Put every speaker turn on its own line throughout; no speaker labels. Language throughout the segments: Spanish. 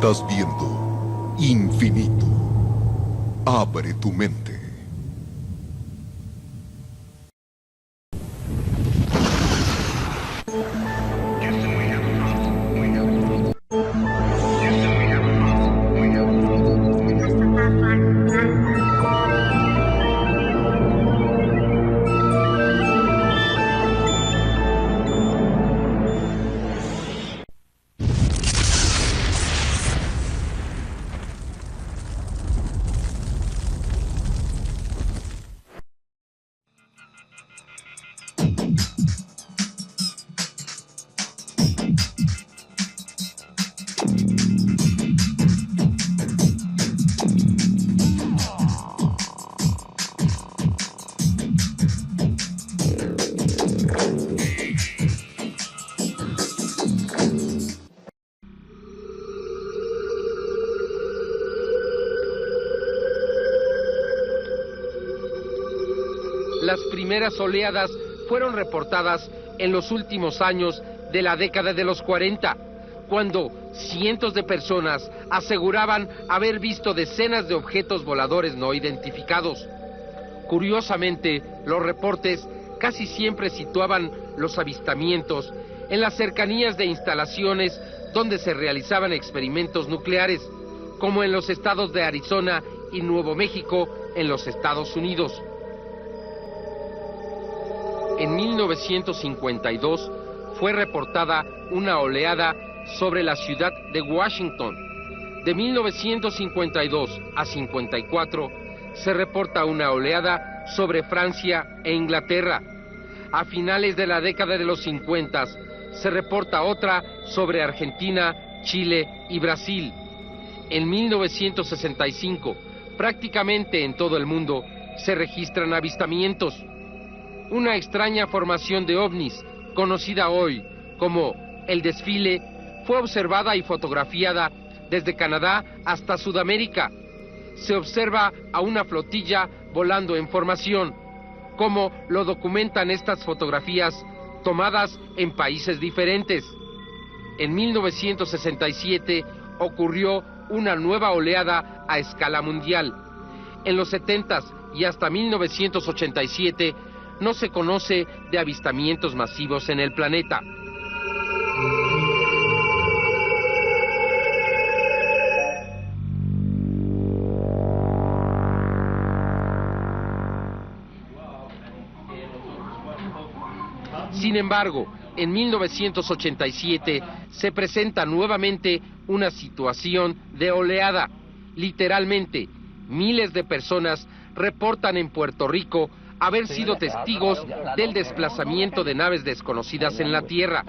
Estás viendo Infinito. Abre tu mente.
Las primeras oleadas fueron reportadas en los últimos años de la década de los 40, cuando cientos de personas aseguraban haber visto decenas de objetos voladores no identificados. Curiosamente, los reportes casi siempre situaban los avistamientos en las cercanías de instalaciones donde se realizaban experimentos nucleares, como en los estados de Arizona y Nuevo México en los Estados Unidos. En 1952 fue reportada una oleada sobre la ciudad de Washington. De 1952 a 54 se reporta una oleada sobre Francia e Inglaterra. A finales de la década de los 50 se reporta otra sobre Argentina, Chile y Brasil. En 1965, prácticamente en todo el mundo, se registran avistamientos. Una extraña formación de ovnis, conocida hoy como el desfile, fue observada y fotografiada desde Canadá hasta Sudamérica. Se observa a una flotilla volando en formación, como lo documentan estas fotografías tomadas en países diferentes. En 1967 ocurrió una nueva oleada a escala mundial. En los 70s y hasta 1987 no se conoce de avistamientos masivos en el planeta. Sin embargo, en 1987 se presenta nuevamente una situación de oleada. Literalmente, miles de personas reportan en Puerto Rico haber sido testigos del desplazamiento de naves desconocidas en la Tierra.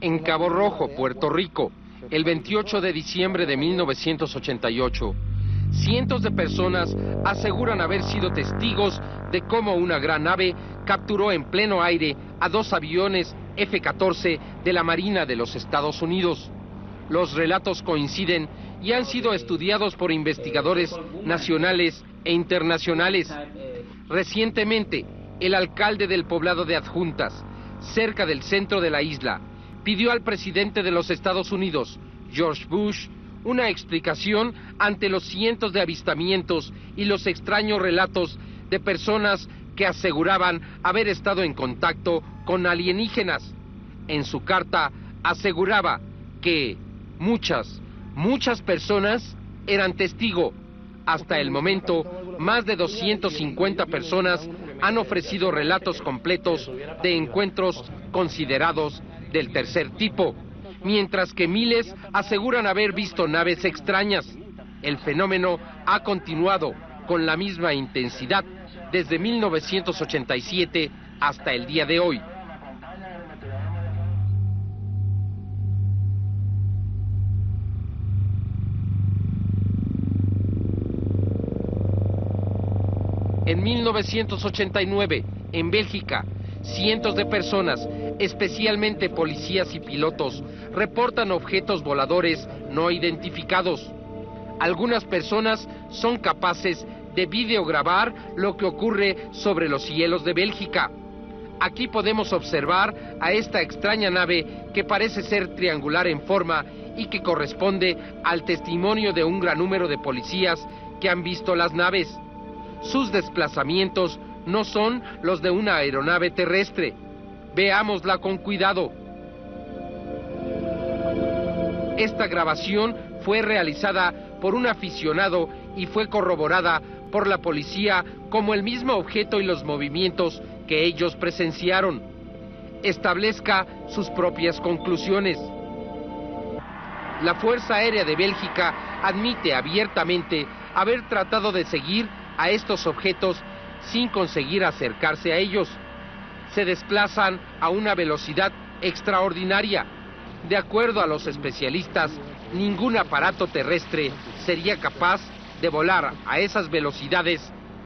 En Cabo Rojo, Puerto Rico, el 28 de diciembre de 1988, cientos de personas aseguran haber sido testigos de cómo una gran nave capturó en pleno aire a 2 aviones F-14 de la Marina de los Estados Unidos. Los relatos coinciden y han sido estudiados por investigadores nacionales e internacionales. Recientemente, el alcalde del poblado de Adjuntas, cerca del centro de la isla, pidió al presidente de los Estados Unidos, George Bush, una explicación ante los cientos de avistamientos y los extraños relatos de personas que aseguraban haber estado en contacto con alienígenas. En su carta aseguraba que muchas personas eran testigo. Hasta el momento, más de 250 personas han ofrecido relatos completos de encuentros considerados del tercer tipo, mientras que miles aseguran haber visto naves extrañas. El fenómeno ha continuado con la misma intensidad desde 1987 hasta el día de hoy. En 1989, en Bélgica, cientos de personas, especialmente policías y pilotos, reportan objetos voladores no identificados. Algunas personas son capaces de videograbar lo que ocurre sobre los cielos de Bélgica. Aquí podemos observar a esta extraña nave que parece ser triangular en forma y que corresponde al testimonio de un gran número de policías que han visto las naves. Sus desplazamientos no son los de una aeronave terrestre. Veámosla con cuidado. Esta grabación fue realizada por un aficionado y fue corroborada por la policía como el mismo objeto y los movimientos que ellos presenciaron. Establezca sus propias conclusiones. La Fuerza Aérea de Bélgica admite abiertamente haber tratado de seguir a estos objetos sin conseguir acercarse a ellos. Se desplazan a una velocidad extraordinaria. De acuerdo a los especialistas, ningún aparato terrestre sería capaz de volar a esas velocidades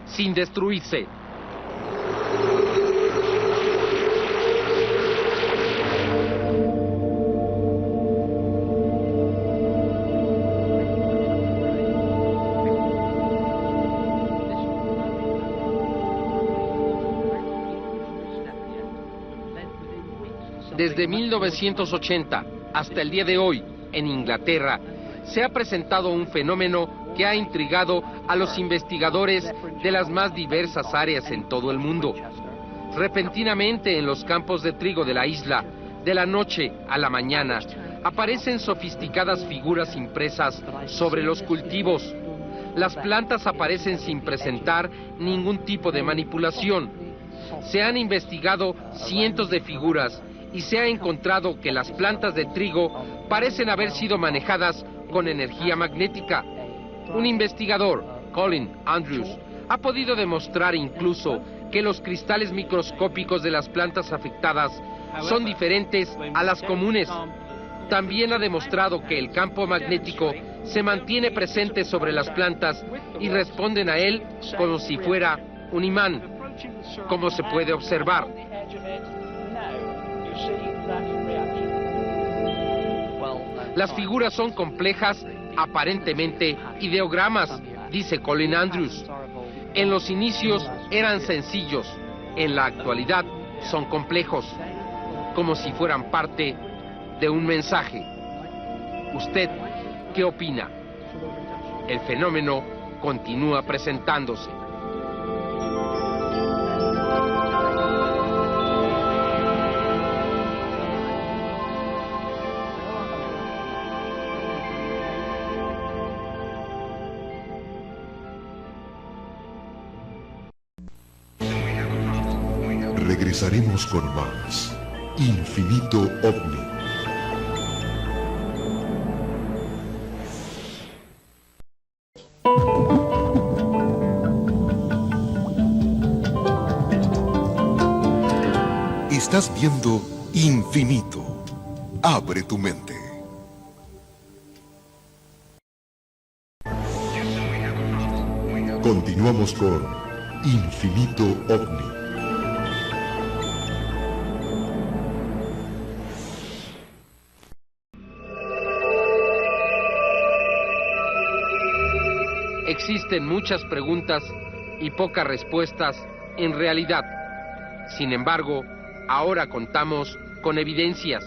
sin destruirse. Desde 1980 hasta el día de hoy, en Inglaterra, se ha presentado un fenómeno que ha intrigado a los investigadores de las más diversas áreas en todo el mundo. Repentinamente, en los campos de trigo de la isla, de la noche a la mañana, aparecen sofisticadas figuras impresas sobre los cultivos. Las plantas aparecen sin presentar ningún tipo de manipulación. Se han investigado cientos de figuras y se ha encontrado que las plantas de trigo parecen haber sido manejadas con energía magnética. Un investigador, Colin Andrews, ha podido demostrar incluso que los cristales microscópicos de las plantas afectadas son diferentes a las comunes. También ha demostrado que el campo magnético se mantiene presente sobre las plantas y responden a él como si fuera un imán, como se puede observar. Las figuras son complejas, aparentemente ideogramas, dice Colin Andrews. En los inicios eran sencillos, en la actualidad son complejos, como si fueran parte de un mensaje. ¿Usted qué opina? El fenómeno continúa presentándose.
Regresaremos con más Infinito OVNI. Estás viendo Infinito. Abre tu mente. Continuamos con Infinito OVNI.
Existen muchas preguntas y pocas respuestas en realidad. Sin embargo, ahora contamos con evidencias.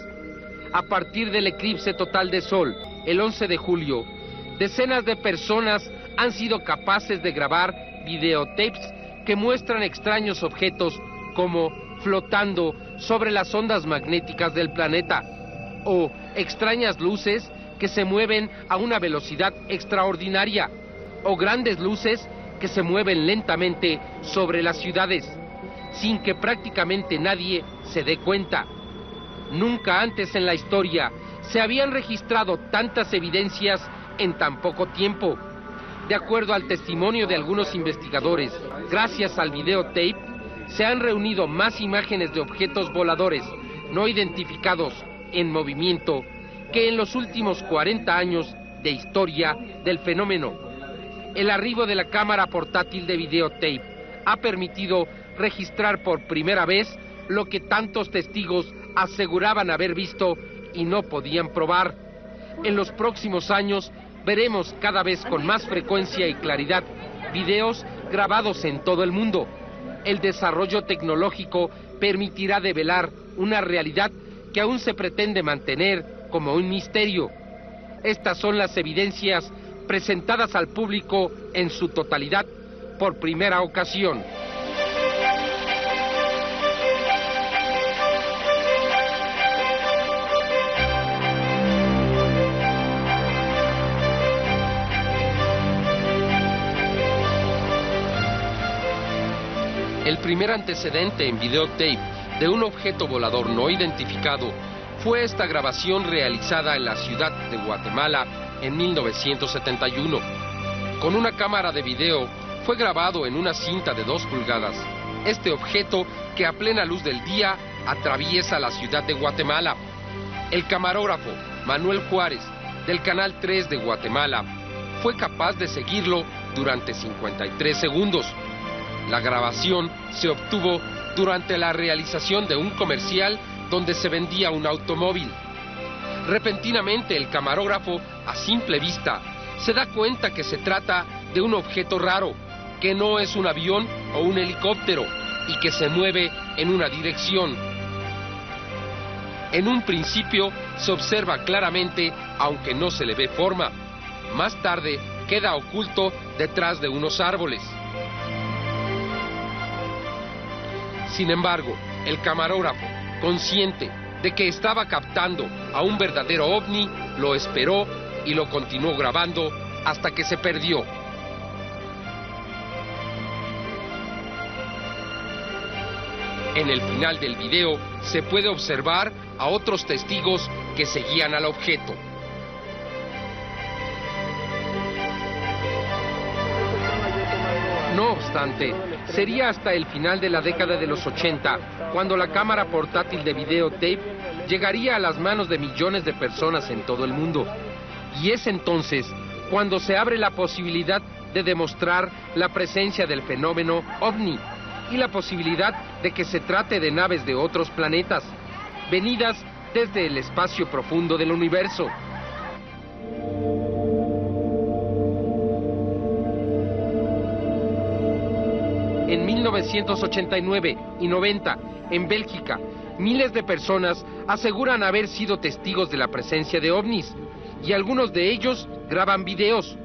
A partir del eclipse total de sol, el 11 de julio, decenas de personas han sido capaces de grabar videotapes que muestran extraños objetos como flotando sobre las ondas magnéticas del planeta o extrañas luces que se mueven a una velocidad extraordinaria o grandes luces que se mueven lentamente sobre las ciudades, sin que prácticamente nadie se dé cuenta. Nunca antes en la historia se habían registrado tantas evidencias en tan poco tiempo. De acuerdo al testimonio de algunos investigadores, gracias al videotape, se han reunido más imágenes de objetos voladores no identificados en movimiento que en los últimos 40 años de historia del fenómeno. El arribo de la cámara portátil de videotape ha permitido registrar por primera vez lo que tantos testigos aseguraban haber visto y no podían probar. En los próximos años veremos cada vez con más frecuencia y claridad videos grabados en todo el mundo. El desarrollo tecnológico permitirá develar una realidad que aún se pretende mantener como un misterio. Estas son las evidencias presentadas al público en su totalidad por primera ocasión. El primer antecedente en videotape de un objeto volador no identificado fue esta grabación realizada en la ciudad de Guatemala en 1971. Con una cámara de video fue grabado en una cinta de 2 pulgadas este objeto que a plena luz del día atraviesa la ciudad de Guatemala. El camarógrafo Manuel Juárez, del Canal 3 de Guatemala, fue capaz de seguirlo durante 53 segundos. La grabación se obtuvo durante la realización de un comercial donde se vendía un automóvil. Repentinamente el camarógrafo, a simple vista, se da cuenta que se trata de un objeto raro, que no es un avión o un helicóptero y que se mueve en una dirección. En un principio se observa claramente, aunque no se le ve forma. Más tarde queda oculto detrás de unos árboles. Sin embargo, el camarógrafo, consciente de que estaba captando a un verdadero ovni, lo esperó y lo continuó grabando hasta que se perdió. En el final del video se puede observar a otros testigos que seguían al objeto. No obstante, sería hasta el final de la década de los 80 cuando la cámara portátil de videotape llegaría a las manos de millones de personas en todo el mundo. Y es entonces cuando se abre la posibilidad de demostrar la presencia del fenómeno ovni y la posibilidad de que se trate de naves de otros planetas, venidas desde el espacio profundo del universo. En 1989 y 90, en Bélgica, miles de personas aseguran haber sido testigos de la presencia de ovnis, y algunos de ellos graban videos,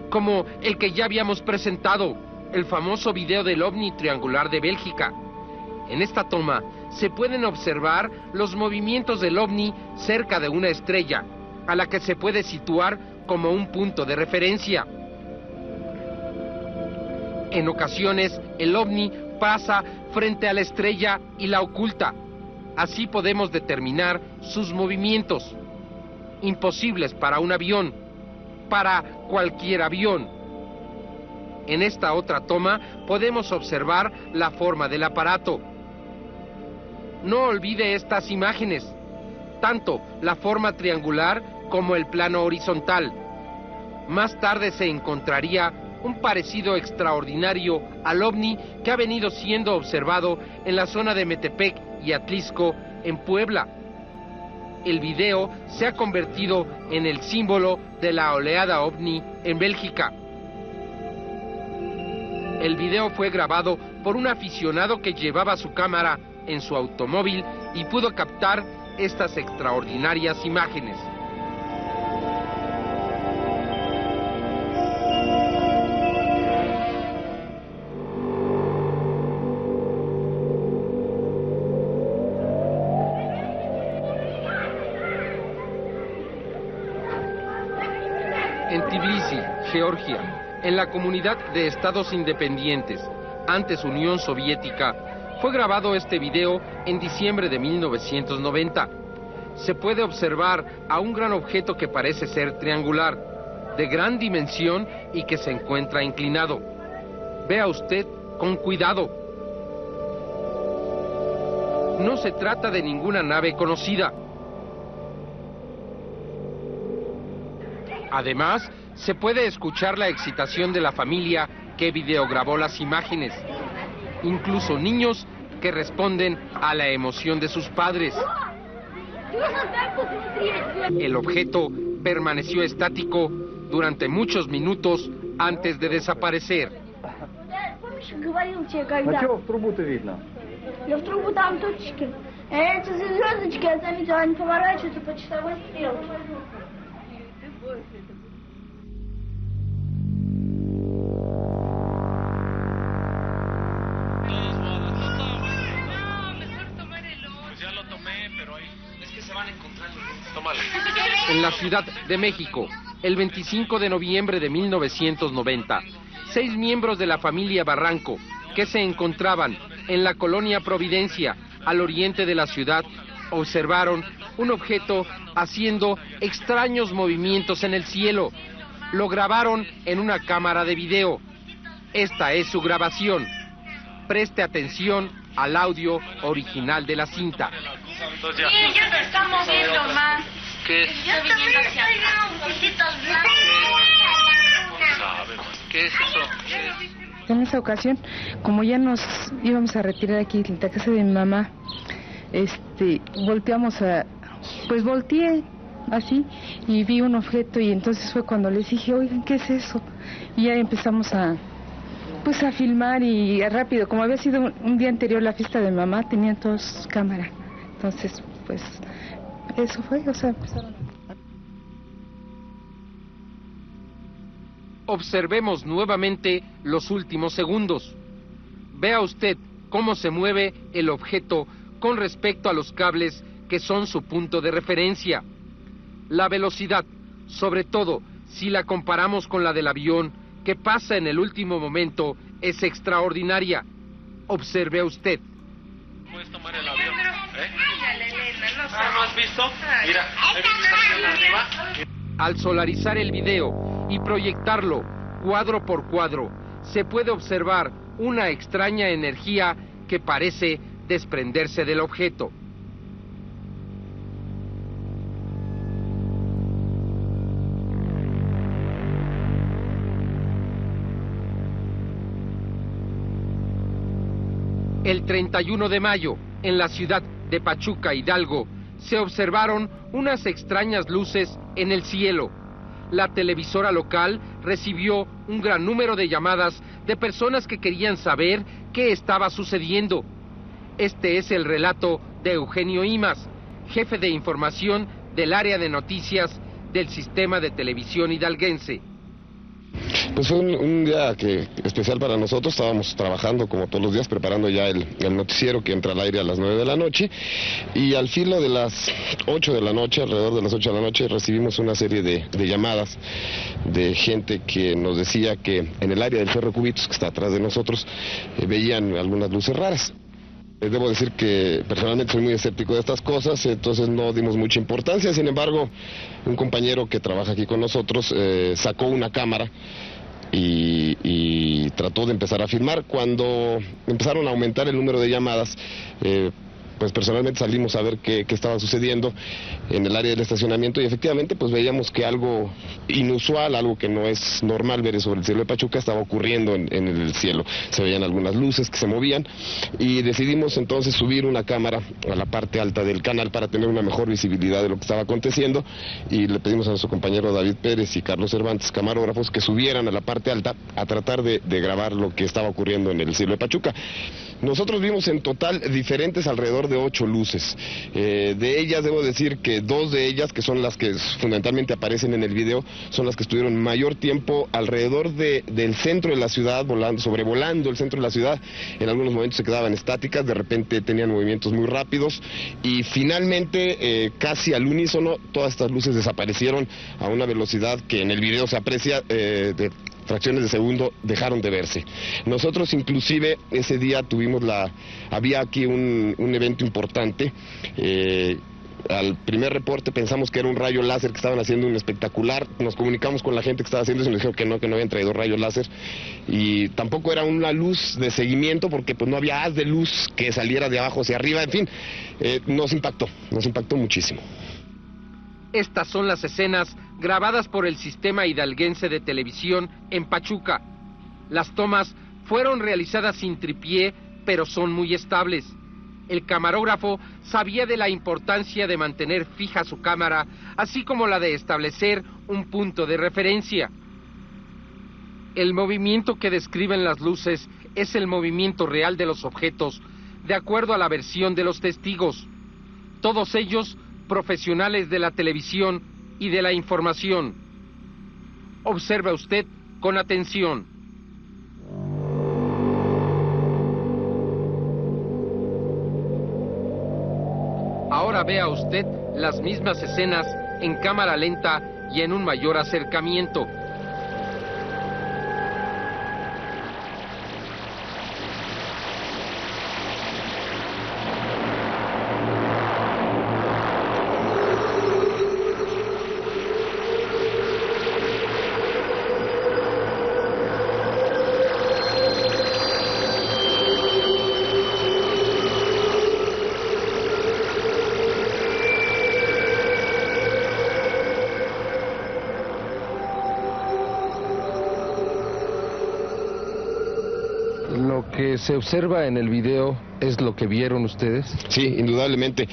como el que ya habíamos presentado, el famoso video del ovni triangular de Bélgica. En esta toma se pueden observar los movimientos del ovni cerca de una estrella, a la que se puede situar como un punto de referencia. En ocasiones, el ovni pasa frente a la estrella y la oculta. Así podemos determinar sus movimientos, imposibles para un avión, para cualquier avión. En esta otra toma podemos observar la forma del aparato. No olvide estas imágenes, tanto la forma triangular como el plano horizontal. Más tarde se encontraría un parecido extraordinario al ovni que ha venido siendo observado en la zona de Metepec y Atlisco, en Puebla. El video se ha convertido en el símbolo de la oleada ovni en Bélgica. El video fue grabado por un aficionado que llevaba su cámara en su automóvil y pudo captar estas extraordinarias imágenes. En Tbilisi, Georgia, en la comunidad de estados independientes, antes Unión Soviética, fue grabado este video en diciembre de 1990. Se puede observar a un gran objeto que parece ser triangular, de gran dimensión y que se encuentra inclinado. Vea usted con cuidado. No se trata de ninguna nave conocida. Además, se puede escuchar la excitación de la familia que videograbó las imágenes, incluso niños que responden a la emoción de sus padres. El objeto permaneció estático durante muchos minutos antes de desaparecer.
А чего в трубу-то видно?
Я в трубу там точки. Эти звездочки, я заметила, они поворачиваются по часовой стрелке.
En la Ciudad de México, el 25 de noviembre de 1990, 6 miembros de la familia Barranco, que se encontraban en la colonia Providencia, al oriente de la ciudad, observaron un objeto haciendo extraños movimientos en el cielo. Lo grabaron en una cámara de video. Esta es su grabación. Preste atención al audio original de la cinta.
Sí, ya se está moviendo más.
¿Qué?
Está viniendo hacia acá, puntitos blancos.
¿Qué es eso?
En esa ocasión, como ya nos íbamos a retirar aquí de la casa de mi mamá, volteé así y vi un objeto, y entonces fue cuando les dije, oigan, ¿qué es eso? Y ya empezamos a filmar, y rápido, como había sido un día anterior la fiesta de mamá, tenían todos cámara. Entonces, pues, eso fue, empezaron.
Observemos nuevamente los últimos segundos. Vea usted cómo se mueve el objeto con respecto a los cables que son su punto de referencia. La velocidad, sobre todo si la comparamos con la del avión que pasa en el último momento, es extraordinaria. Observe usted.
¿Puedes tomar el avión?
Mírale, Elena, no sé.
¿No has visto? Mira, ¿he visto arriba?
Al solarizar el video y proyectarlo cuadro por cuadro, se puede observar una extraña energía que parece desprenderse del objeto. El 31 de mayo, en la ciudad de Pachuca, Hidalgo, se observaron unas extrañas luces en el cielo. La televisora local recibió un gran número de llamadas de personas que querían saber qué estaba sucediendo. Este es el relato de Eugenio Imas, jefe de información del área de noticias del sistema de televisión hidalguense.
Pues fue un día especial para nosotros. Estábamos trabajando como todos los días, preparando ya el noticiero que entra al aire a las 9 de la noche, y al filo de las 8 de la noche, alrededor de las 8 de la noche, recibimos una serie de llamadas de gente que nos decía que en el área del Cerro Cubitos, que está atrás de nosotros, veían algunas luces raras. Debo decir que personalmente soy muy escéptico de estas cosas, entonces no dimos mucha importancia. Sin embargo, un compañero que trabaja aquí con nosotros sacó una cámara y trató de empezar a filmar. Cuando empezaron a aumentar el número de llamadas, pues personalmente salimos a ver qué estaba sucediendo en el área del estacionamiento, y efectivamente pues veíamos que algo inusual, algo que no es normal ver sobre el cielo de Pachuca, estaba ocurriendo en el cielo. Se veían algunas luces que se movían, y decidimos entonces subir una cámara a la parte alta del canal para tener una mejor visibilidad de lo que estaba aconteciendo, y le pedimos a nuestro compañero David Pérez y Carlos Cervantes, camarógrafos, que subieran a la parte alta a tratar de grabar lo que estaba ocurriendo en el cielo de Pachuca. Nosotros vimos en total diferentes alrededor de 8 luces. De ellas debo decir que 2 de ellas, que son las que fundamentalmente aparecen en el video, son las que estuvieron mayor tiempo alrededor del centro de la ciudad, sobrevolando el centro de la ciudad. En algunos momentos se quedaban estáticas, de repente tenían movimientos muy rápidos, y finalmente, casi al unísono, todas estas luces desaparecieron a una velocidad que en el video se aprecia de fracciones de segundo, dejaron de verse. Nosotros inclusive ese día había aquí un evento importante. Al primer reporte pensamos que era un rayo láser que estaban haciendo un espectacular. Nos comunicamos con la gente que estaba haciendo eso y nos dijeron que no habían traído rayos láser, y tampoco era una luz de seguimiento porque pues no había haz de luz que saliera de abajo hacia arriba. En fin, nos impactó muchísimo.
Estas son las escenas grabadas por el sistema hidalguense de televisión en Pachuca. Las tomas fueron realizadas sin tripié, pero son muy estables. El camarógrafo sabía de la importancia de mantener fija su cámara, así como la de establecer un punto de referencia. El movimiento que describen las luces es el movimiento real de los objetos, de acuerdo a la versión de los testigos. Todos ellos profesionales de la televisión y de la información. Observa usted con atención. Ahora vea usted las mismas escenas en cámara lenta y en un mayor acercamiento.
Lo que se observa en el video es lo que vieron ustedes.
Sí, indudablemente.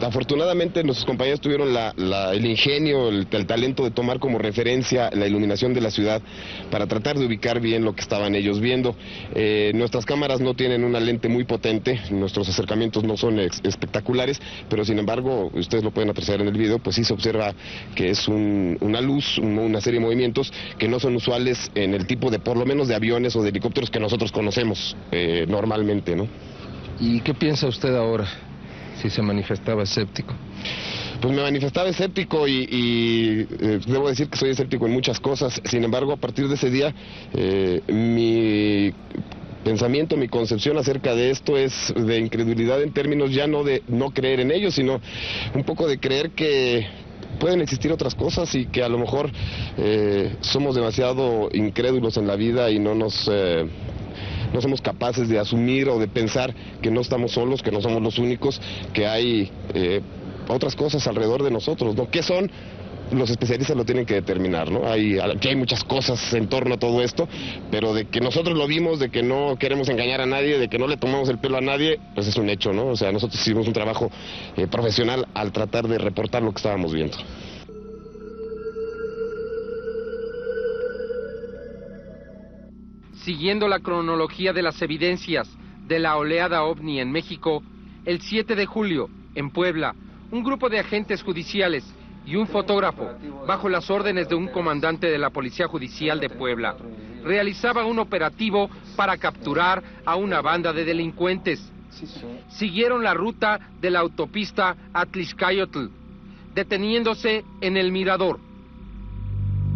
Afortunadamente nuestros compañeros tuvieron el ingenio, el talento de tomar como referencia la iluminación de la ciudad para tratar de ubicar bien lo que estaban ellos viendo. Nuestras cámaras no tienen una lente muy potente, nuestros acercamientos no son espectaculares, pero sin embargo, ustedes lo pueden apreciar en el video, pues sí se observa que es una luz, una serie de movimientos que no son usuales en el tipo de, por lo menos, de aviones o de helicópteros que nosotros conocemos normalmente, ¿no?
¿Y qué piensa usted ahora? Si se manifestaba escéptico.
Pues me manifestaba escéptico y debo decir que soy escéptico en muchas cosas. Sin embargo, a partir de ese día, mi pensamiento, mi concepción acerca de esto es de incredulidad en términos ya no de no creer en ellos, sino un poco de creer que pueden existir otras cosas y que a lo mejor somos demasiado incrédulos en la vida y no somos capaces de asumir o de pensar que no estamos solos, que no somos los únicos, que hay otras cosas alrededor de nosotros, ¿no? ¿Qué son? Los especialistas lo tienen que determinar, ¿no? Aquí hay muchas cosas en torno a todo esto, pero de que nosotros lo vimos, de que no queremos engañar a nadie, de que no le tomamos el pelo a nadie, pues es un hecho, ¿no? O sea, nosotros hicimos un trabajo profesional al tratar de reportar lo que estábamos viendo.
Siguiendo la cronología de las evidencias de la oleada ovni en México, el 7 de julio, en Puebla, un grupo de agentes judiciales y un fotógrafo, bajo las órdenes de un comandante de la Policía Judicial de Puebla, realizaba un operativo para capturar a una banda de delincuentes. Siguieron la ruta de la autopista Atlixcayotl, deteniéndose en el Mirador.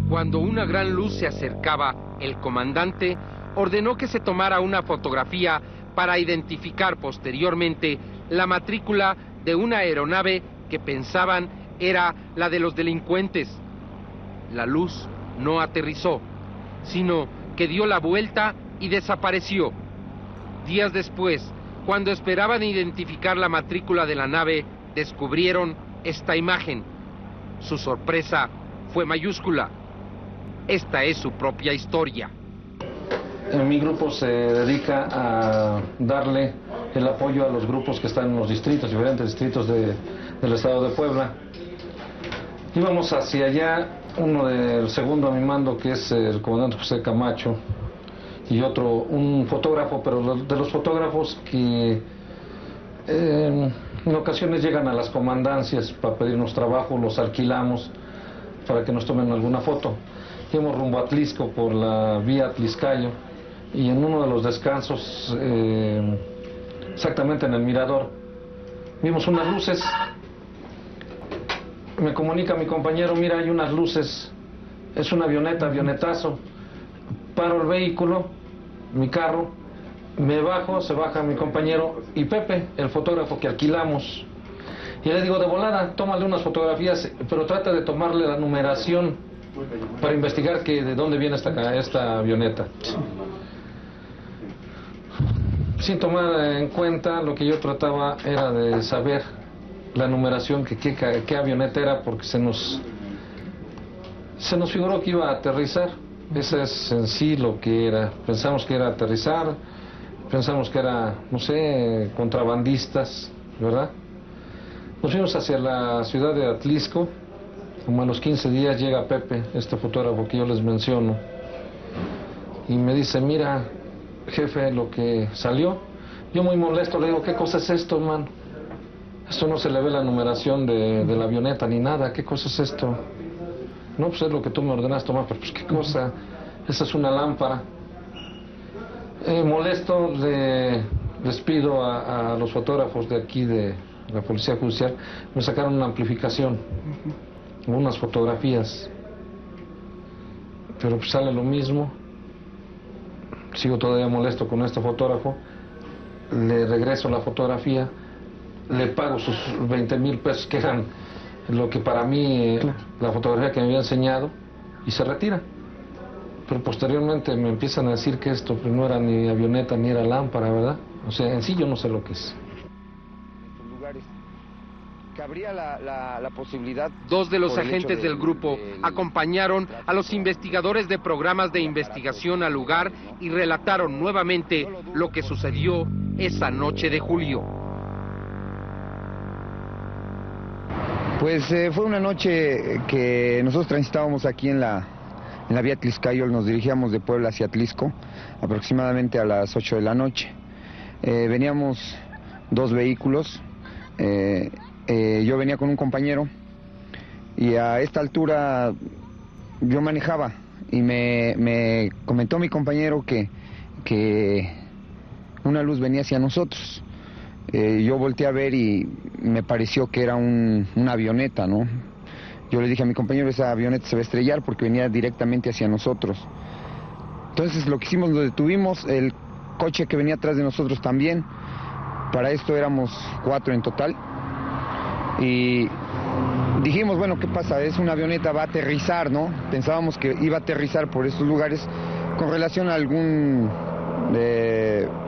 Cuando una gran luz se acercaba, el comandante ordenó que se tomara una fotografía para identificar posteriormente la matrícula de una aeronave que pensaban era la de los delincuentes. La luz no aterrizó, sino que dio la vuelta y desapareció. Días después, cuando esperaban identificar la matrícula de la nave, descubrieron esta imagen. Su sorpresa fue mayúscula. Esta es su propia historia.
Mi grupo se dedica a darle el apoyo a los grupos que están en los distritos, diferentes distritos del estado de Puebla. Íbamos hacia allá, uno del segundo a mi mando, que es el comandante José Camacho, y otro, un fotógrafo, pero de los fotógrafos que en ocasiones llegan a las comandancias para pedirnos trabajo, los alquilamos para que nos tomen alguna foto. Íbamos rumbo a Atlixco por la vía Atlixcayo y en uno de los descansos, exactamente en el Mirador, vimos unas luces. Me comunica mi compañero, mira, hay unas luces, es una avionetazo. Paro el vehículo, mi carro, me bajo, se baja mi compañero y Pepe, el fotógrafo que alquilamos. Y le digo, de volada, tómale unas fotografías, pero trata de tomarle la numeración para investigar de dónde viene esta avioneta. Sin tomar en cuenta, lo que yo trataba era de saber la numeración, qué avioneta era, porque se nos figuró que iba a aterrizar. Ese es en sí lo que era. Pensamos que era aterrizar, pensamos que era, no sé, contrabandistas, ¿verdad? Nos fuimos hacia la ciudad de Atlixco. Como a los 15 días llega Pepe, este fotógrafo que yo les menciono, y me dice, mira, jefe, lo que salió. Yo muy molesto le digo, ¿qué cosa es esto, man? Esto no se le ve la numeración de la avioneta ni nada, ¿qué cosa es esto? No, pues es lo que tú me ordenas tomar, pero pues qué cosa, esa es una lámpara. Molesto, les pido a los fotógrafos de aquí de la Policía Judicial, me sacaron una amplificación, unas fotografías, pero pues sale lo mismo. Sigo todavía molesto con este fotógrafo, le regreso la fotografía, le pago sus 20,000 pesos que eran lo que para mí la fotografía que me había enseñado, y se retira. Pero posteriormente me empiezan a decir que esto pues, no era ni avioneta ni era lámpara, ¿verdad? O sea, en sí yo no sé lo que es.
Cabría la posibilidad.
Dos de los agentes del grupo acompañaron a los investigadores de programas de investigación al lugar y relataron nuevamente lo que sucedió esa noche de julio.
Pues fue una noche que nosotros transitábamos aquí en la vía Tliscayol, nos dirigíamos de Puebla hacia Tlisco, aproximadamente a las 8 de la noche. Veníamos dos vehículos, yo venía con un compañero y a esta altura yo manejaba y me comentó mi compañero que una luz venía hacia nosotros. Yo volteé a ver y me pareció que era una avioneta, ¿no? Yo le dije a mi compañero, esa avioneta se va a estrellar porque venía directamente hacia nosotros. Entonces lo que hicimos, lo detuvimos, el coche que venía atrás de nosotros también. Para esto éramos 4 en total. Y dijimos, bueno, ¿qué pasa? Es una avioneta, va a aterrizar, ¿no? Pensábamos que iba a aterrizar por estos lugares con relación a algún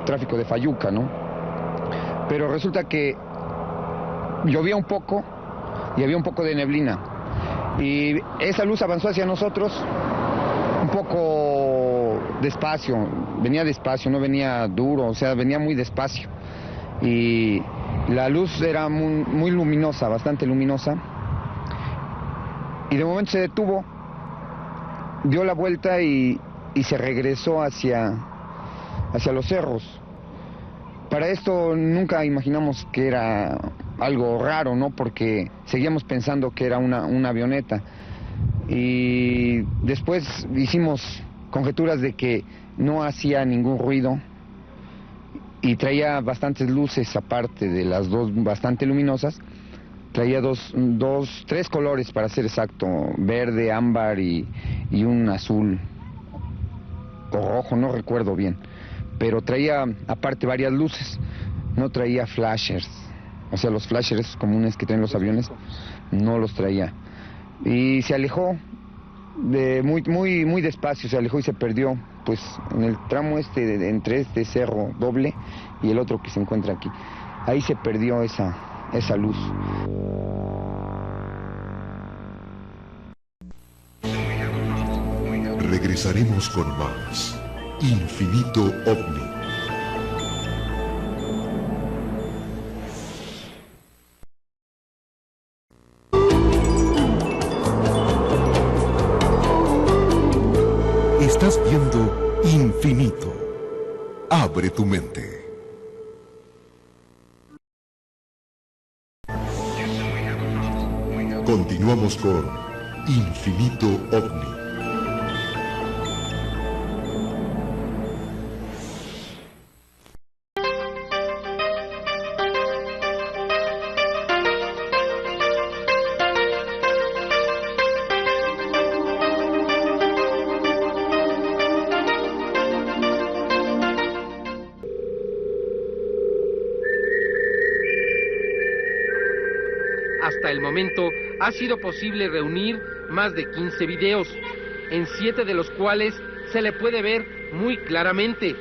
tráfico de Fayuca, ¿no? Pero resulta que llovía un poco y había un poco de neblina. Y esa luz avanzó hacia nosotros un poco despacio, venía despacio, no venía duro, o sea, venía muy despacio. Y la luz era muy luminosa, bastante luminosa. Y de momento se detuvo, dio la vuelta y se regresó hacia los cerros. Para esto nunca imaginamos que era algo raro, ¿no? Porque seguíamos pensando que era una avioneta. Y después hicimos conjeturas de que no hacía ningún ruido y traía bastantes luces aparte de las dos bastante luminosas. Traía tres colores para ser exacto, verde, ámbar y un azul o rojo, no recuerdo bien. Pero traía aparte varias luces, no traía flashers, o sea, los flashers comunes que tienen los aviones, no los traía. Y se alejó, muy despacio, se alejó y se perdió, pues en el tramo entre este cerro doble y el otro que se encuentra aquí. Ahí se perdió esa luz.
Regresaremos con más Infinito OVNI. Estás viendo Infinito. Abre tu mente. Continuamos con Infinito OVNI.
Hasta el momento ha sido posible reunir más de 15 videos, en 7 de los cuales se le puede ver muy claramente.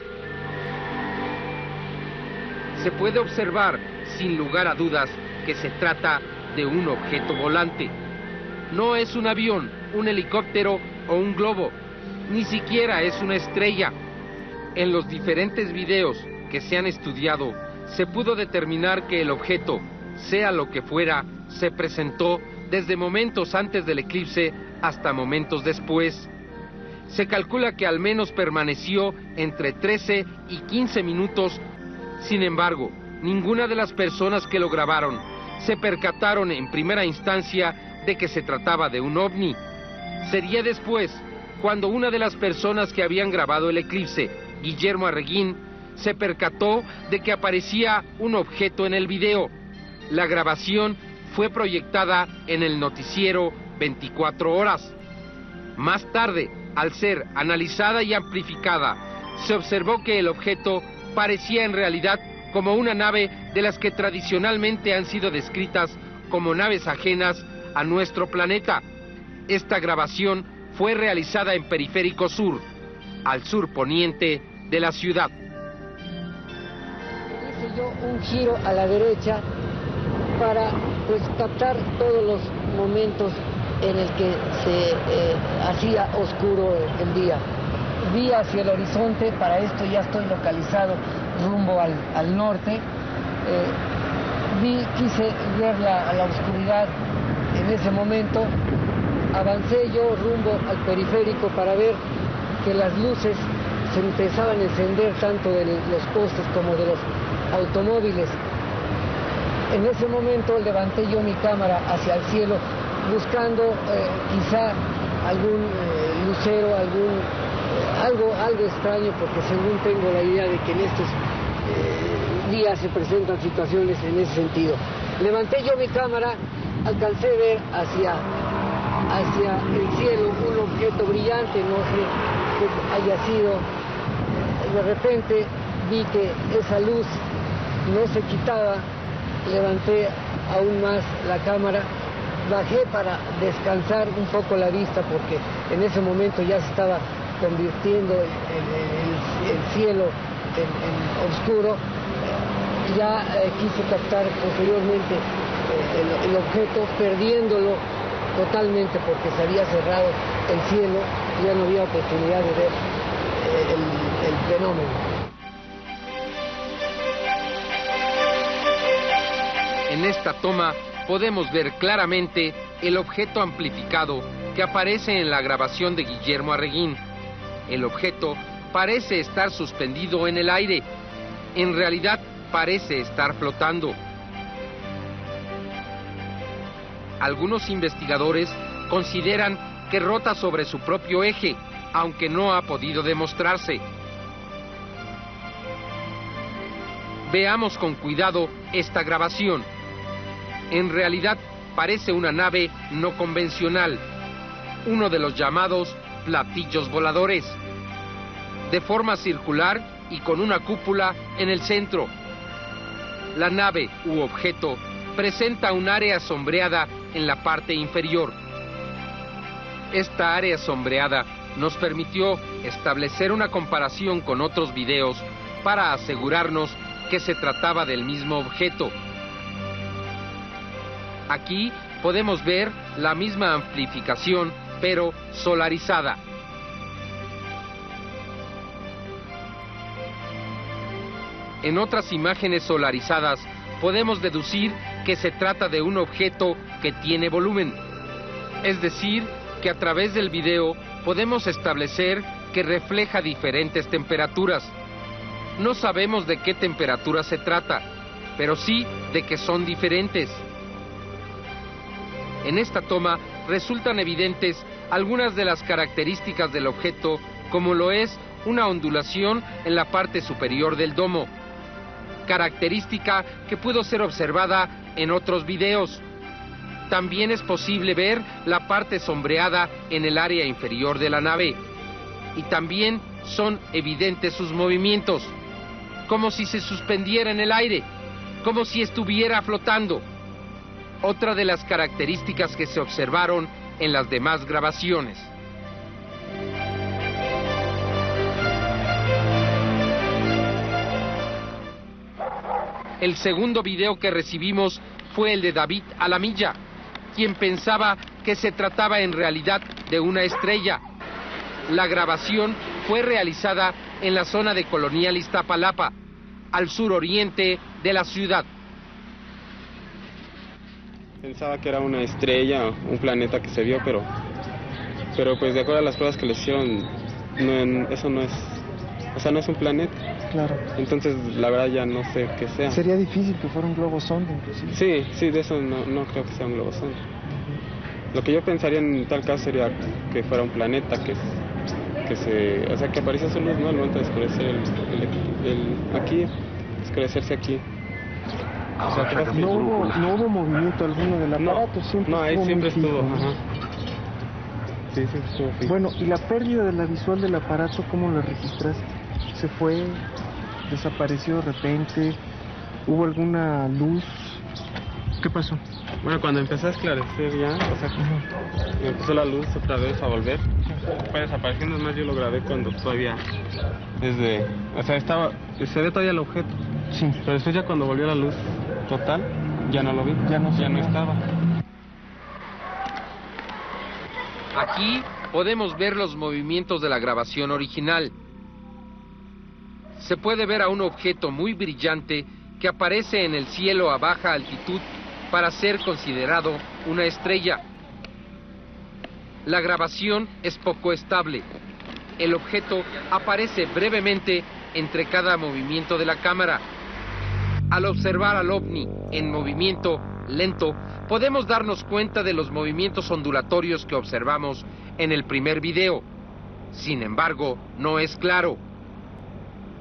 Se puede observar, sin lugar a dudas, que se trata de un objeto volante. No es un avión, un helicóptero o un globo, ni siquiera es una estrella. En los diferentes videos que se han estudiado, se pudo determinar que el objeto, sea lo que fuera, se presentó desde momentos antes del eclipse hasta momentos después. Se calcula que al menos permaneció entre 13 y 15 minutos. Sin embargo, ninguna de las personas que lo grabaron se percataron en primera instancia de que se trataba de un ovni. Sería después cuando una de las personas que habían grabado el eclipse, Guillermo Arreguín, se percató de que aparecía un objeto en el video. La grabación fue proyectada en el noticiero 24 horas. Más tarde, al ser analizada y amplificada, se observó que el objeto parecía en realidad como una nave de las que tradicionalmente han sido descritas como naves ajenas a nuestro planeta. Esta grabación fue realizada en Periférico Sur, al sur poniente de la ciudad.
Hice yo un giro a la derecha para pues captar todos los momentos en el que se hacía oscuro el día. Vi hacia el horizonte, para esto ya estoy localizado rumbo al norte. Quise ver la oscuridad en ese momento. Avancé yo rumbo al periférico para ver que las luces se empezaban a encender tanto de los postes como de los automóviles. En ese momento levanté yo mi cámara hacia el cielo buscando quizá algún lucero, algo extraño, porque según tengo la idea de que en estos días se presentan situaciones en ese sentido. Levanté yo mi cámara, alcancé a ver hacia el cielo un objeto brillante, no sé qué haya sido. De repente vi que esa luz no se quitaba, levanté aún más la cámara, bajé para descansar un poco la vista porque en ese momento ya se estaba convirtiendo el cielo en oscuro. Ya quise captar posteriormente el objeto, perdiéndolo totalmente porque se había cerrado el cielo, ya no había oportunidad de ver el fenómeno.
En esta toma podemos ver claramente el objeto amplificado que aparece en la grabación de Guillermo Arreguín. El objeto parece estar suspendido en el aire. En realidad parece estar flotando. Algunos investigadores consideran que rota sobre su propio eje, aunque no ha podido demostrarse. Veamos con cuidado esta grabación. En realidad parece una nave no convencional, uno de los llamados platillos voladores, de forma circular y con una cúpula en el centro. La nave u objeto presenta un área sombreada en la parte inferior. Esta área sombreada nos permitió establecer una comparación con otros videos para asegurarnos que se trataba del mismo objeto. Aquí podemos ver la misma amplificación, pero solarizada. En otras imágenes solarizadas podemos deducir que se trata de un objeto que tiene volumen. Es decir, que a través del video podemos establecer que refleja diferentes temperaturas. No sabemos de qué temperatura se trata, pero sí de que son diferentes. En esta toma resultan evidentes algunas de las características del objeto, como lo es una ondulación en la parte superior del domo, característica que pudo ser observada en otros videos. También es posible ver la parte sombreada en el área inferior de la nave, y también son evidentes sus movimientos, como si se suspendiera en el aire, como si estuviera flotando. Otra de las características que se observaron en las demás grabaciones. El segundo video que recibimos fue el de David Alamilla, quien pensaba que se trataba en realidad de una estrella. La grabación fue realizada en la zona de Colonial Iztapalapa, al suroriente de la ciudad.
Pensaba que era una estrella, un planeta que se vio, pero pues de acuerdo a las pruebas que le hicieron, eso no es, o sea, no es un planeta.
Claro.
Entonces, la verdad ya no sé qué sea.
Sería difícil que fuera un globo sonda, inclusive.
Sí, de eso no creo que sea un globo sonda. Lo que yo pensaría en tal caso sería que fuera un planeta que aparece su luz, ¿no? Al momento de oscurecer aquí, oscurecerse aquí. O sea,
no hubo movimiento alguno del aparato,
ahí siempre estuvo. Ajá. Sí, siempre estuvo fijo.
Bueno, ¿y la pérdida de la visual del aparato cómo la registraste? ¿Se fue? ¿Desapareció de repente? ¿Hubo alguna luz? ¿Qué pasó?
Bueno, cuando empezó a esclarecer ya, o sea, empezó la luz otra vez a volver, fue desapareciendo. Más yo lo grabé cuando todavía, o sea, se ve todavía el objeto.
Sí.
Pero después ya cuando volvió la luz total, ya no lo vi, ya no estaba.
Aquí podemos ver los movimientos de la grabación original. Se puede ver a un objeto muy brillante que aparece en el cielo a baja altitud para ser considerado una estrella. La grabación es poco estable. El objeto aparece brevemente entre cada movimiento de la cámara. Al observar al ovni en movimiento lento, podemos darnos cuenta de los movimientos ondulatorios que observamos en el primer video. Sin embargo, no es claro.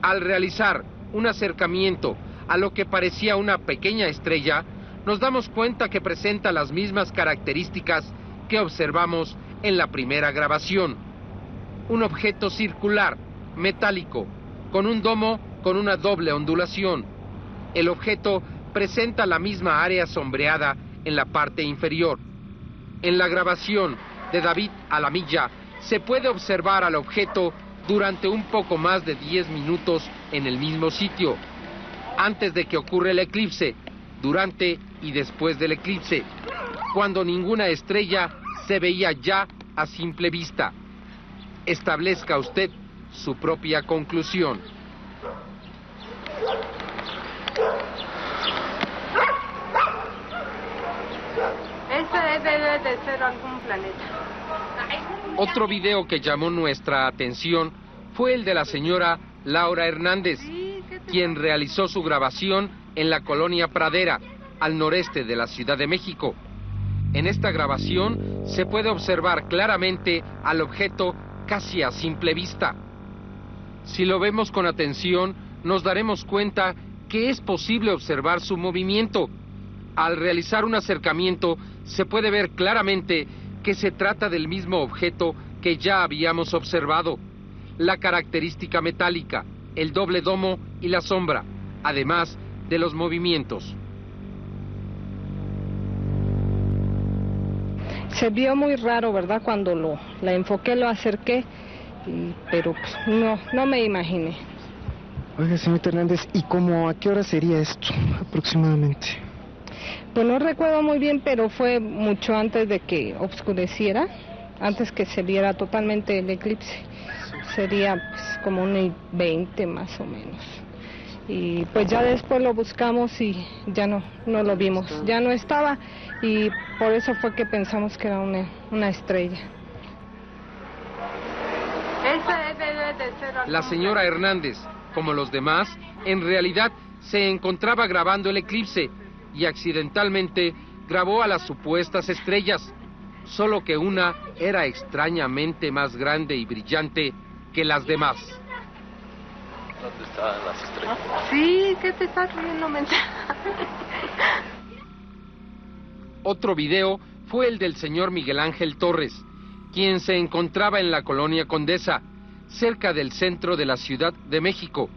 Al realizar un acercamiento a lo que parecía una pequeña estrella, nos damos cuenta que presenta las mismas características que observamos en la primera grabación. Un objeto circular, metálico, con un domo con una doble ondulación. El objeto presenta la misma área sombreada en la parte inferior. En la grabación de David Alamilla se puede observar al objeto durante un poco más de 10 minutos en el mismo sitio, antes de que ocurra el eclipse, durante y después del eclipse, cuando ninguna estrella se veía ya a simple vista. Establezca usted su propia conclusión.
Ese debe de ser algún planeta.
Otro video que llamó nuestra atención fue el de la señora Laura Hernández, quien realizó su grabación en la colonia Pradera, al noreste de la Ciudad de México. En esta grabación se puede observar claramente al objeto casi a simple vista. Si lo vemos con atención, nos daremos cuenta que es posible observar su movimiento. Al realizar un acercamiento, se puede ver claramente que se trata del mismo objeto que ya habíamos observado. La característica metálica, el doble domo y la sombra, además de los movimientos.
Se vio muy raro, ¿verdad? Cuando la enfoqué, lo acerqué, pero pues, no me imaginé.
Oiga, señor Hernández, ¿y cómo a qué hora sería esto aproximadamente?
Pues no recuerdo muy bien, pero fue mucho antes de que oscureciera, antes que se viera totalmente el eclipse. Sería pues, como 1:20 más o menos. Y pues ya después lo buscamos y ya no lo vimos, ya no estaba, y por eso fue que pensamos que era una estrella.
La señora Hernández, como los demás, en realidad se encontraba grabando el eclipse y accidentalmente grabó a las supuestas estrellas, solo que una era extrañamente más grande y brillante que las demás.
¿Dónde estaban las estrellas?
Sí, ¿qué te estás riendo, mensaje?
Otro video fue el del señor Miguel Ángel Torres, quien se encontraba en la colonia Condesa, cerca del centro de la Ciudad de México,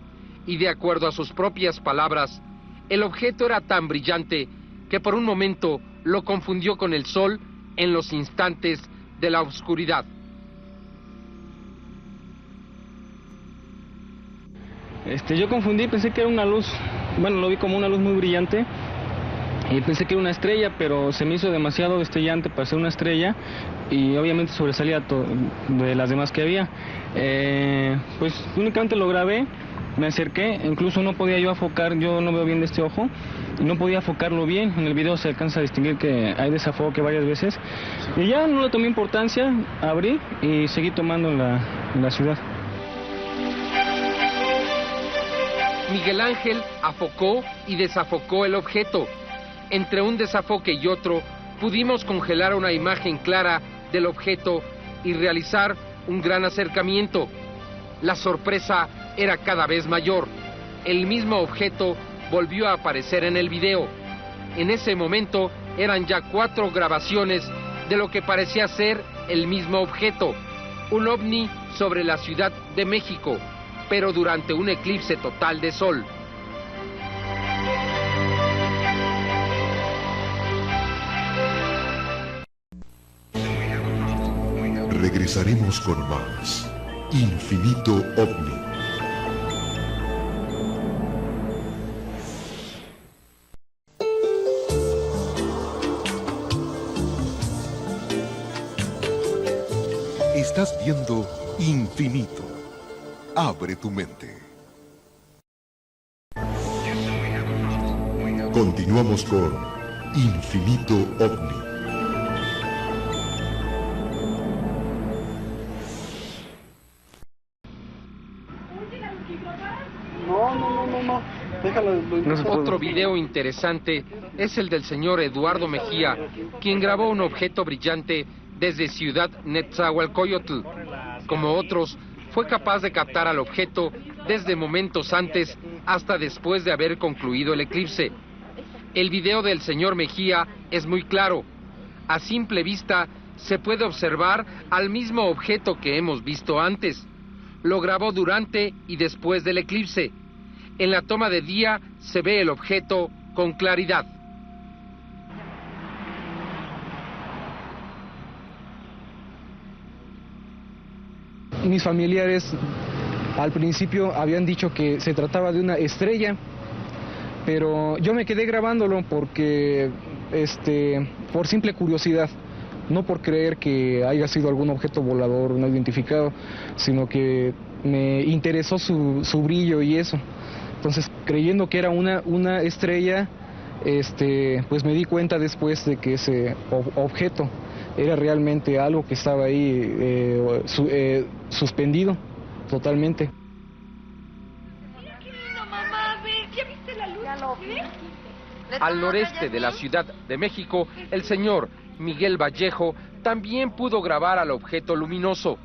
y de acuerdo a sus propias palabras, el objeto era tan brillante que por un momento lo confundió con el sol en los instantes de la oscuridad.
Yo confundí, pensé que era una luz, bueno, lo vi como una luz muy brillante y pensé que era una estrella, pero se me hizo demasiado destellante para ser una estrella y obviamente sobresalía de las demás que había. Pues únicamente lo grabé, me acerqué, incluso no podía yo enfocar, yo no veo bien de este ojo, y no podía enfocarlo bien. En el video se alcanza a distinguir que hay desenfoque varias veces y ya no le tomé importancia, abrí y seguí tomando la ciudad.
Miguel Ángel afocó y desafocó el objeto. Entre un desafoque y otro, pudimos congelar una imagen clara del objeto y realizar un gran acercamiento. La sorpresa era cada vez mayor. El mismo objeto volvió a aparecer en el video. En ese momento eran ya 4 grabaciones de lo que parecía ser el mismo objeto, un ovni sobre la Ciudad de México, pero durante un eclipse total de sol.
Regresaremos con más Infinito OVNI. Estás viendo Infinito. Abre tu mente. Continuamos con Infinito OVNI.
No. Déjalo.
Otro video interesante es el del señor Eduardo Mejía, quien grabó un objeto brillante desde Ciudad Nezahualcóyotl. Como otros, fue capaz de captar al objeto desde momentos antes hasta después de haber concluido el eclipse. El video del señor Mejía es muy claro. A simple vista se puede observar al mismo objeto que hemos visto antes. Lo grabó durante y después del eclipse. En la toma de día se ve el objeto con claridad.
Mis familiares al principio habían dicho que se trataba de una estrella, pero yo me quedé grabándolo porque, por simple curiosidad, no por creer que haya sido algún objeto volador no identificado, sino que me interesó su brillo y eso. Entonces, creyendo que era una estrella, pues me di cuenta después de que ese objeto era realmente algo que estaba ahí suspendido totalmente.
Al noreste de la Ciudad de México, el señor Miguel Vallejo también pudo grabar al objeto luminoso.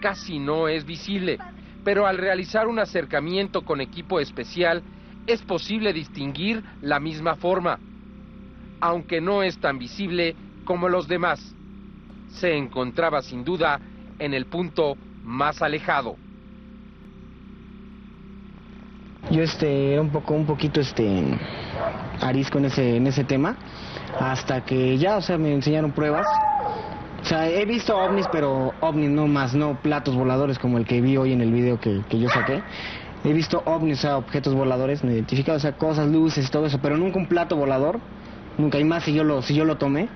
Casi no es visible, pero al realizar un acercamiento con equipo especial es posible distinguir la misma forma, aunque no es tan visible como los demás. Se encontraba sin duda en el punto más alejado.
Yo era un poquito arisco en ese tema, hasta que ya, me enseñaron pruebas. O sea, he visto ovnis, pero ovnis no más, no platos voladores como el que vi hoy en el video que yo saqué. He visto ovnis, o sea, objetos voladores no identificados, o sea, cosas, luces y todo eso, pero nunca un plato volador, nunca, y más si yo lo tomé.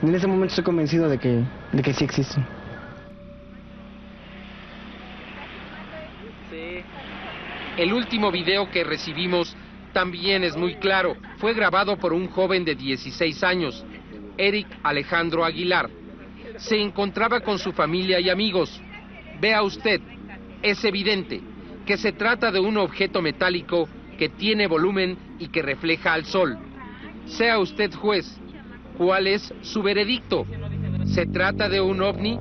En ese momento estoy convencido de que sí existen.
El último video que recibimos también es muy claro. Fue grabado por un joven de 16 años, Eric Alejandro Aguilar. Se encontraba con su familia y amigos. Vea usted, es evidente que se trata de un objeto metálico que tiene volumen y que refleja al sol. Sea usted juez, ¿cuál es su veredicto? ¿Se trata de un ovni?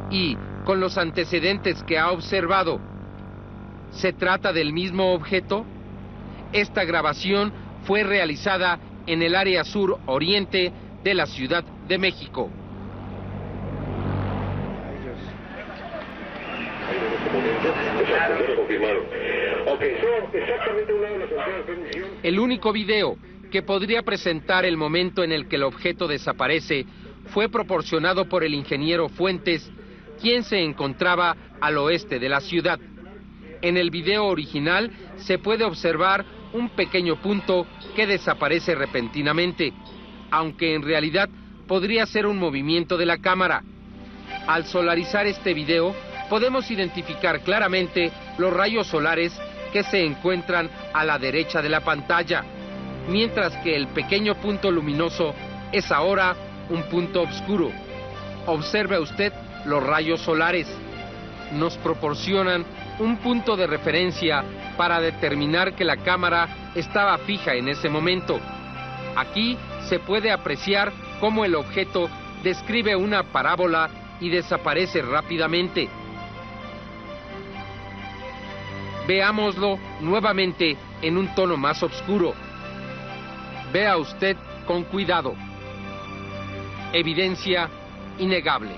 Y, con los antecedentes que ha observado, ¿se trata del mismo objeto? Esta grabación fue realizada en el área sur-oriente de la Ciudad de México. El único video que podría presentar el momento en el que el objeto desaparece fue proporcionado por el ingeniero Fuentes, quien se encontraba al oeste de la ciudad. En el video original se puede observar un pequeño punto que desaparece repentinamente, aunque en realidad podría ser un movimiento de la cámara. Al solarizar este video, podemos identificar claramente los rayos solares que se encuentran a la derecha de la pantalla, mientras que el pequeño punto luminoso es ahora un punto oscuro. Observe usted los rayos solares. Nos proporcionan un punto de referencia para determinar que la cámara estaba fija en ese momento. Aquí se puede apreciar cómo el objeto describe una parábola y desaparece rápidamente. Veámoslo nuevamente en un tono más oscuro. Vea usted con cuidado. Evidencia innegable.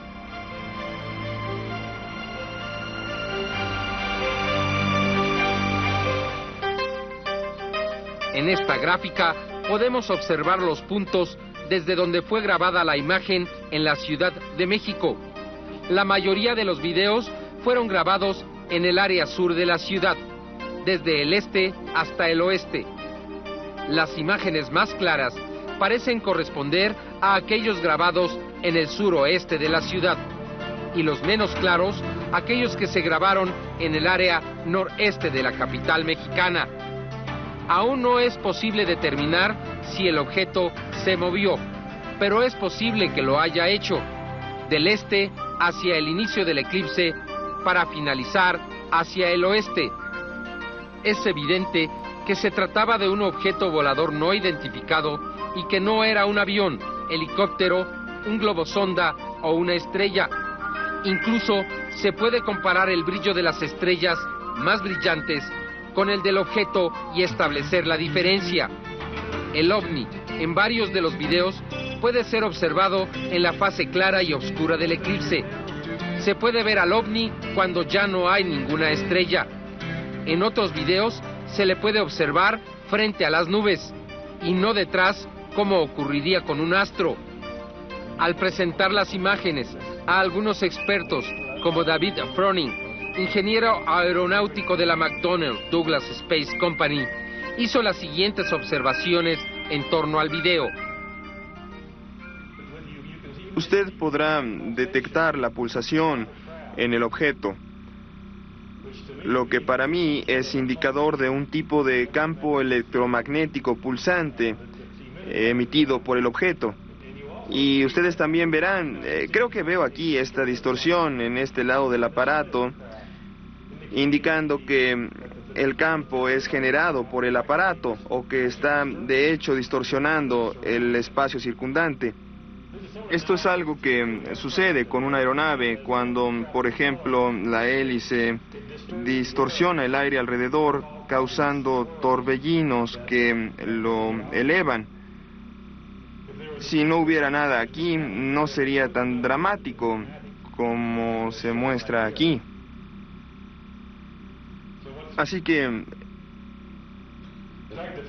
En esta gráfica podemos observar los puntos desde donde fue grabada la imagen en la Ciudad de México. La mayoría de los videos fueron grabados en el área sur de la ciudad, desde el este hasta el oeste. Las imágenes más claras parecen corresponder a aquellos grabados en el suroeste de la ciudad, y los menos claros, aquellos que se grabaron en el área noreste de la capital mexicana. Aún no es posible determinar si el objeto se movió, pero es posible que lo haya hecho, del este hacia el inicio del eclipse para finalizar hacia el oeste. Es evidente que se trataba de un objeto volador no identificado y que no era un avión, helicóptero, un globosonda o una estrella. Incluso se puede comparar el brillo de las estrellas más brillantes con el del objeto y establecer la diferencia. El ovni, en varios de los videos, puede ser observado en la fase clara y oscura del eclipse. Se puede ver al ovni cuando ya no hay ninguna estrella. En otros videos se le puede observar frente a las nubes y no detrás, como ocurriría con un astro. Al presentar las imágenes a algunos expertos como David Froning, ingeniero aeronáutico de la McDonnell Douglas Space Company, hizo las siguientes observaciones en torno al video.
Usted podrá detectar la pulsación en el objeto, lo que para mí es indicador de un tipo de campo electromagnético pulsante emitido por el objeto. Y ustedes también verán, creo que veo aquí esta distorsión en este lado del aparato, indicando que el campo es generado por el aparato o que está de hecho distorsionando el espacio circundante. Esto es algo que sucede con una aeronave cuando, por ejemplo, la hélice distorsiona el aire alrededor, causando torbellinos que lo elevan. Si no hubiera nada aquí, no sería tan dramático como se muestra aquí. Así que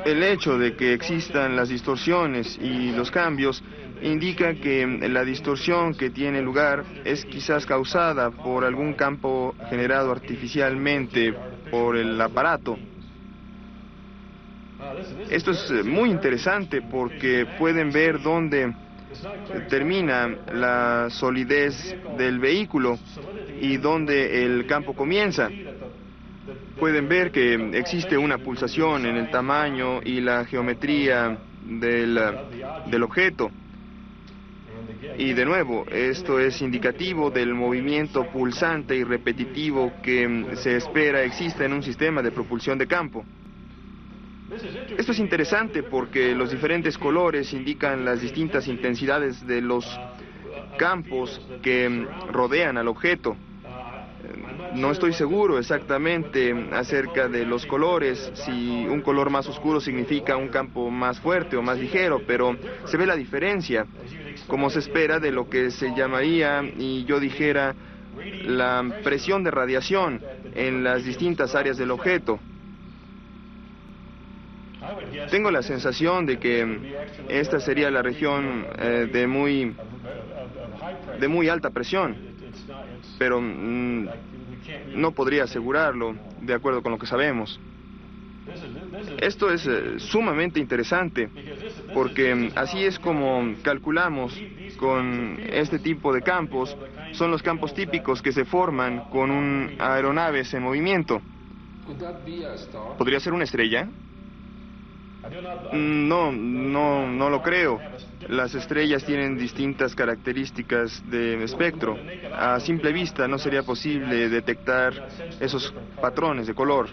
el hecho de que existan las distorsiones y los cambios indica que la distorsión que tiene lugar es quizás causada por algún campo generado artificialmente por el aparato. Esto es muy interesante porque pueden ver dónde termina la solidez del vehículo y dónde el campo comienza. Pueden ver que existe una pulsación en el tamaño y la geometría del objeto. Y de nuevo, esto es indicativo del movimiento pulsante y repetitivo que se espera exista en un sistema de propulsión de campo. Esto es interesante porque los diferentes colores indican las distintas intensidades de los campos que rodean al objeto. No estoy seguro exactamente acerca de los colores, si un color más oscuro significa un campo más fuerte o más ligero, pero se ve la diferencia, como se espera de lo que se llamaría, y yo dijera, la presión de radiación en las distintas áreas del objeto. Tengo la sensación de que esta sería la región de muy alta presión, pero no podría asegurarlo de acuerdo con lo que sabemos. Esto es sumamente interesante porque así es como calculamos con este tipo de campos. Son los campos típicos que se forman con aeronaves en movimiento. ¿Podría ser una estrella? No lo creo. Las estrellas tienen distintas características de espectro. A simple vista no sería posible detectar esos patrones de color.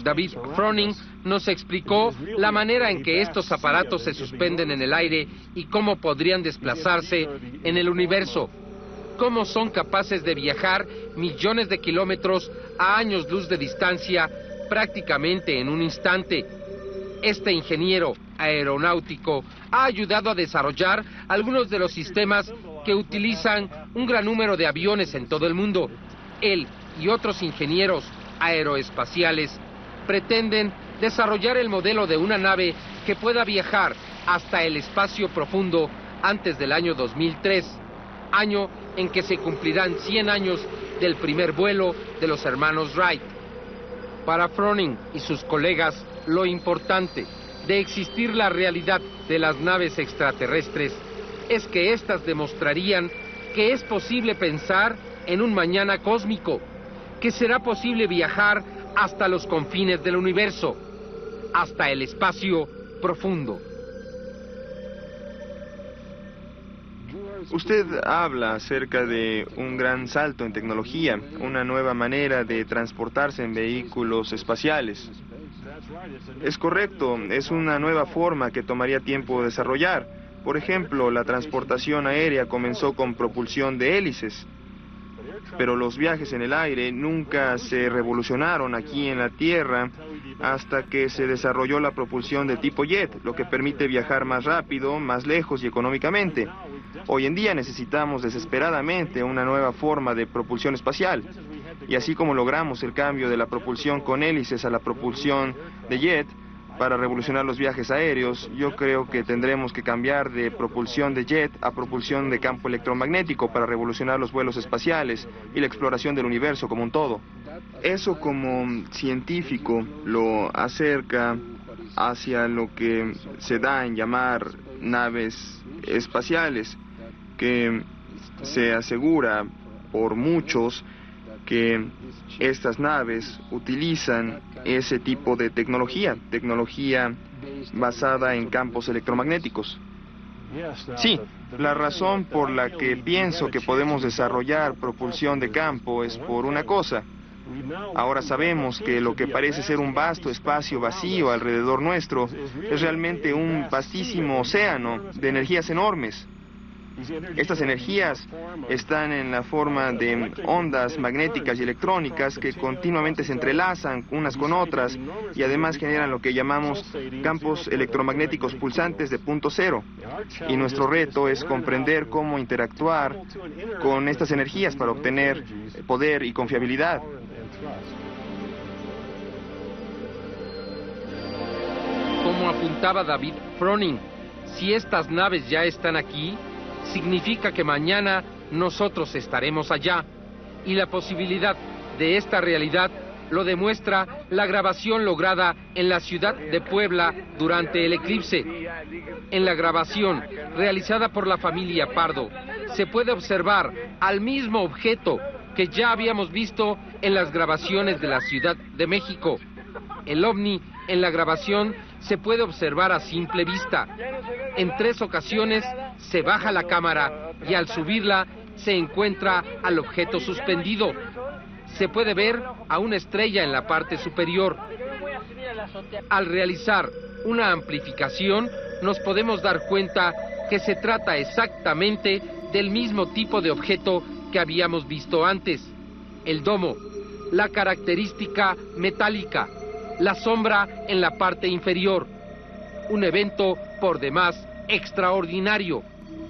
David Froning nos explicó la manera en que estos aparatos se suspenden en el aire y cómo podrían desplazarse en el universo, cómo son capaces de viajar millones de kilómetros a años luz de distancia prácticamente en un instante. Este ingeniero aeronáutico ha ayudado a desarrollar algunos de los sistemas que utilizan un gran número de aviones en todo el mundo. Él y otros ingenieros aeroespaciales pretenden desarrollar el modelo de una nave que pueda viajar hasta el espacio profundo antes del año 2003, año en que se cumplirán 100 años del primer vuelo de los hermanos Wright. Para Froning y sus colegas, lo importante de existir la realidad de las naves extraterrestres es que éstas demostrarían que es posible pensar en un mañana cósmico, que será posible viajar hasta los confines del universo, hasta el espacio profundo.
Usted habla acerca de un gran salto en tecnología, una nueva manera de transportarse en vehículos espaciales. Es correcto, es una nueva forma que tomaría tiempo desarrollar. Por ejemplo, la transportación aérea comenzó con propulsión de hélices, pero los viajes en el aire nunca se revolucionaron aquí en la Tierra hasta que se desarrolló la propulsión de tipo jet, lo que permite viajar más rápido, más lejos y económicamente. Hoy en día necesitamos desesperadamente una nueva forma de propulsión espacial. Y así como logramos el cambio de la propulsión con hélices a la propulsión de jet para revolucionar los viajes aéreos, yo creo que tendremos que cambiar de propulsión de jet a propulsión de campo electromagnético para revolucionar los vuelos espaciales y la exploración del universo como un todo. Eso como científico lo acerca hacia lo que se da en llamar naves espaciales, que se asegura por muchos que estas naves utilizan ese tipo de tecnología basada en campos electromagnéticos. Sí, la razón por la que pienso que podemos desarrollar propulsión de campo es por una cosa. Ahora sabemos que lo que parece ser un vasto espacio vacío alrededor nuestro es realmente un vastísimo océano de energías enormes. Estas energías están en la forma de ondas magnéticas y electrónicas que continuamente se entrelazan unas con otras y además generan lo que llamamos campos electromagnéticos pulsantes de punto cero. Y nuestro reto es comprender cómo interactuar con estas energías para obtener poder y confiabilidad.
Como apuntaba David Froning, si estas naves ya están aquí, significa que mañana nosotros estaremos allá. Y la posibilidad de esta realidad lo demuestra la grabación lograda en la ciudad de Puebla durante el eclipse. En la grabación realizada por la familia Pardo, se puede observar al mismo objeto que ya habíamos visto en las grabaciones de la Ciudad de México. El ovni en la grabación se puede observar a simple vista. En 3 ocasiones se baja la cámara y al subirla se encuentra al objeto suspendido. Se puede ver a una estrella en la parte superior. Al realizar una amplificación nos podemos dar cuenta que se trata exactamente del mismo tipo de objeto que habíamos visto antes. El domo, la característica metálica, la sombra en la parte inferior. Un evento por demás extraordinario.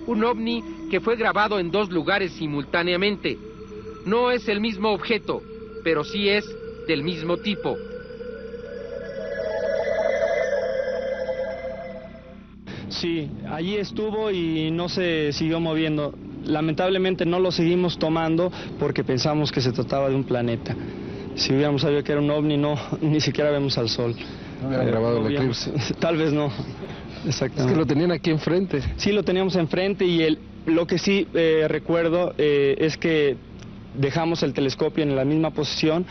Un ovni que fue grabado en 2 lugares simultáneamente. No es el mismo objeto, pero sí es del mismo tipo.
Sí, allí estuvo y no se siguió moviendo. Lamentablemente no lo seguimos tomando porque pensamos que se trataba de un planeta. Si hubiéramos sabido que era un ovni, no, ni siquiera vemos al sol.
No hubieran grabado el eclipse.
Tal vez no. Exactamente.
Es que lo tenían aquí enfrente.
Sí, lo teníamos enfrente y lo que sí recuerdo es que dejamos el telescopio en la misma posición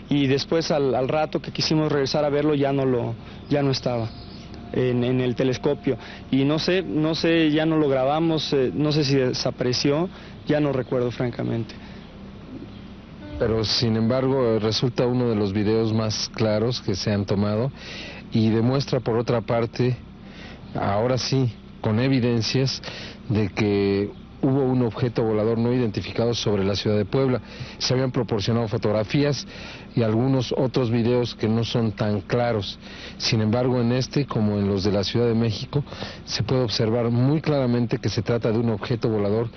y después al rato que quisimos regresar a verlo ya no estaba en el telescopio. Y no sé, ya no lo grabamos, no sé si desapareció, ya no recuerdo francamente.
pero sin embargo resulta uno de los videos más claros que se han tomado y demuestra por otra parte, ahora sí, con evidencias de que hubo un objeto volador no identificado sobre la ciudad de Puebla. Se habían proporcionado fotografías y algunos otros videos que no son tan claros. Sin embargo, en este, como en los de la Ciudad de México, se puede observar muy claramente que se trata de un objeto volador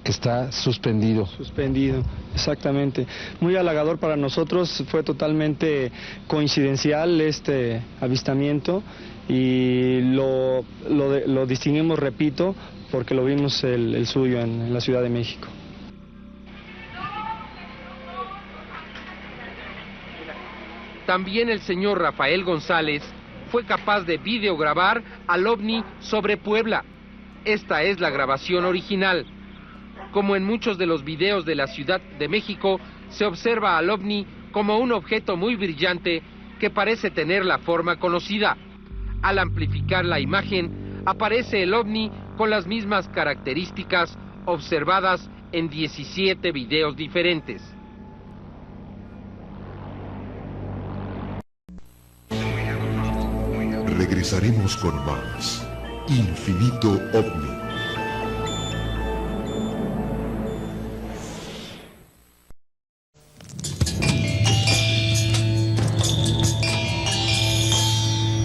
que está suspendido.
Suspendido, exactamente. Muy halagador para nosotros, fue totalmente coincidencial este avistamiento y lo distinguimos, repito, porque lo vimos el suyo en la Ciudad de México.
También el señor Rafael González fue capaz de videograbar al ovni sobre Puebla. Esta es la grabación original. Como en muchos de los videos de la Ciudad de México, se observa al ovni como un objeto muy brillante que parece tener la forma conocida. Al amplificar la imagen, aparece el ovni con las mismas características observadas en 17 videos diferentes.
Regresaremos con más Infinito OVNI.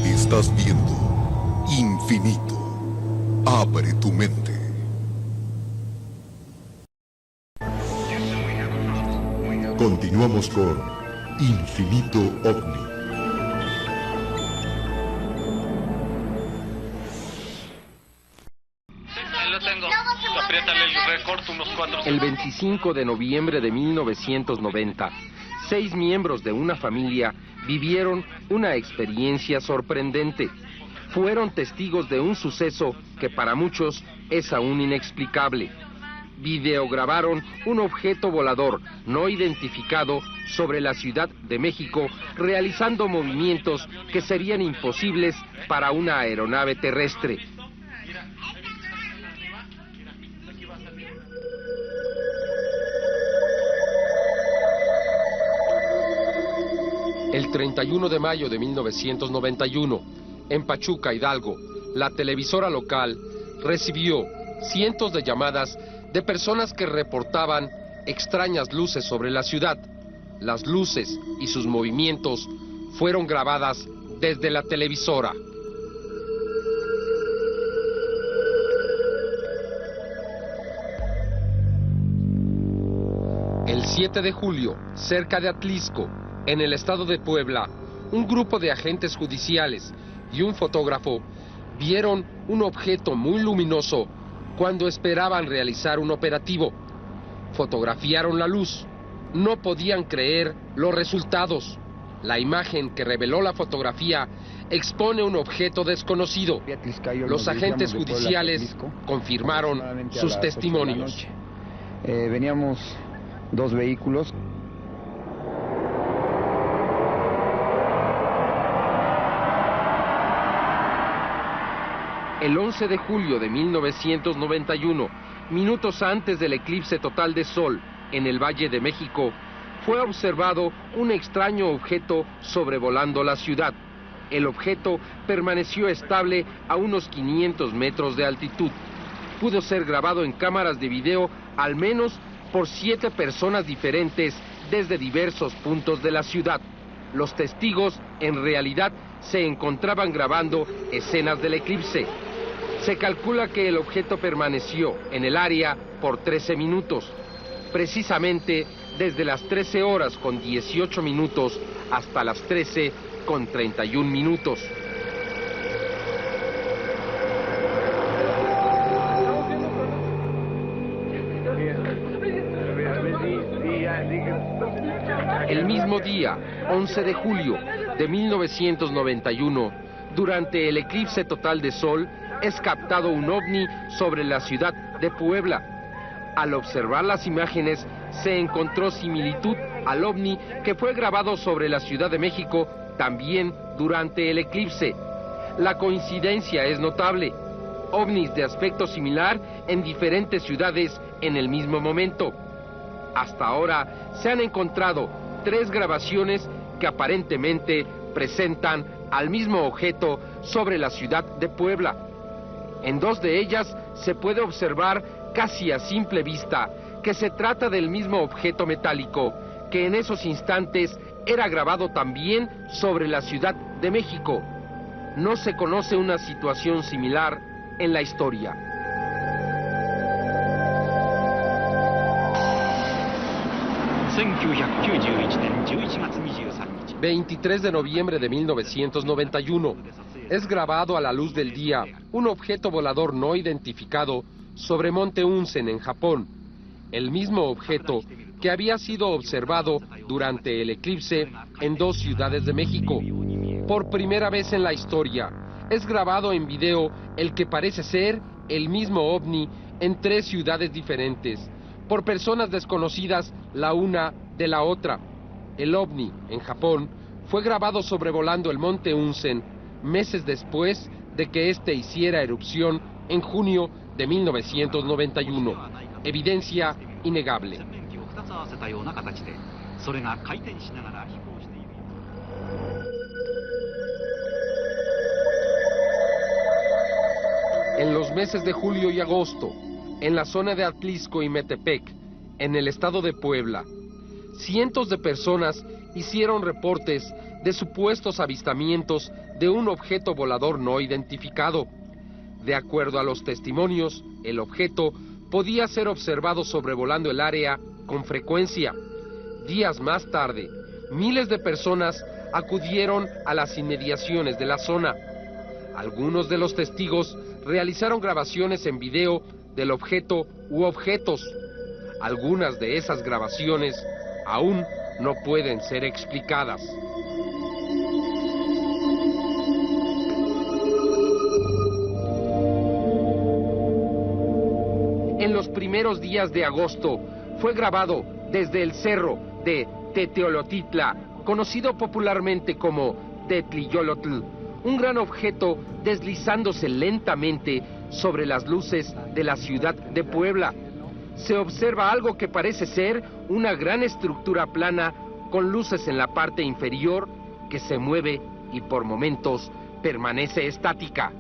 Estás viendo Infinito. Abre tu mente. Continuamos con Infinito OVNI.
El 25 de noviembre de 1990, 6 miembros de una familia vivieron una experiencia sorprendente. Fueron testigos de un suceso que para muchos es aún inexplicable. Videograbaron un objeto volador no identificado sobre la Ciudad de México, realizando movimientos que serían imposibles para una aeronave terrestre. El 31 de mayo de 1991, en Pachuca, Hidalgo, la televisora local recibió cientos de llamadas de personas que reportaban extrañas luces sobre la ciudad. Las luces y sus movimientos fueron grabadas desde la televisora. El 7 de julio, cerca de Atlisco, en el estado de Puebla, un grupo de agentes judiciales y un fotógrafo vieron un objeto muy luminoso cuando esperaban realizar un operativo. Fotografiaron la luz. No podían creer los resultados. La imagen que reveló la fotografía expone un objeto desconocido. Los agentes judiciales confirmaron sus testimonios.
Veníamos 2 vehículos.
El 11 de julio de 1991, minutos antes del eclipse total de sol en el Valle de México, fue observado un extraño objeto sobrevolando la ciudad. El objeto permaneció estable a unos 500 metros de altitud. Pudo ser grabado en cámaras de video al menos por 7 personas diferentes desde diversos puntos de la ciudad. Los testigos en realidad se encontraban grabando escenas del eclipse. Se calcula que el objeto permaneció en el área por 13 minutos, precisamente desde las 13 horas con 18 minutos hasta las 13 con 31 minutos. El mismo día, 11 de julio de 1991, durante el eclipse total de sol, es captado un ovni sobre la ciudad de Puebla. Al observar las imágenes, se encontró similitud al ovni que fue grabado sobre la Ciudad de México también durante el eclipse. La coincidencia es notable. Ovnis de aspecto similar en diferentes ciudades en el mismo momento. Hasta ahora se han encontrado 3 grabaciones que aparentemente presentan al mismo objeto sobre la ciudad de Puebla. En 2 de ellas se puede observar casi a simple vista que se trata del mismo objeto metálico que en esos instantes era grabado también sobre la Ciudad de México. No se conoce una situación similar en la historia. ...23 de noviembre de 1991... es grabado a la luz del día un objeto volador no identificado sobre Monte Unzen en Japón. El mismo objeto que había sido observado durante el eclipse en 2 ciudades de México. Por primera vez en la historia, es grabado en video el que parece ser el mismo ovni en 3 ciudades diferentes, por personas desconocidas la una de la otra. El ovni, en Japón, fue grabado sobrevolando el Monte Unzen meses después de que éste hiciera erupción en junio de 1991. Evidencia innegable. En los meses de julio y agosto, en la zona de Atlisco y Metepec, en el estado de Puebla, cientos de personas hicieron reportes de supuestos avistamientos de un objeto volador no identificado. De acuerdo a los testimonios, el objeto podía ser observado sobrevolando el área con frecuencia. Días más tarde, miles de personas acudieron a las inmediaciones de la zona. Algunos de los testigos realizaron grabaciones en video del objeto u objetos. Algunas de esas grabaciones aún no pueden ser explicadas. En los primeros días de agosto fue grabado desde el cerro de Teteolotitla, conocido popularmente como Tetliyolotl, un gran objeto deslizándose lentamente sobre las luces de la ciudad de Puebla. Se observa algo que parece ser una gran estructura plana con luces en la parte inferior que se mueve y por momentos permanece estática.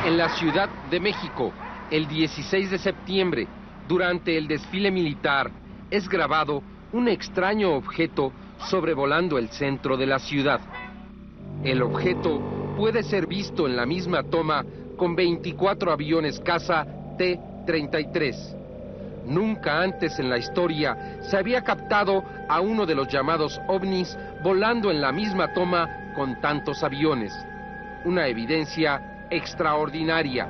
En la Ciudad de México, el 16 de septiembre, durante el desfile militar, es grabado un extraño objeto sobrevolando el centro de la ciudad. El objeto puede ser visto en la misma toma con 24 aviones caza T-33. Nunca antes en la historia se había captado a uno de los llamados ovnis volando en la misma toma con tantos aviones. Una evidencia extraordinaria.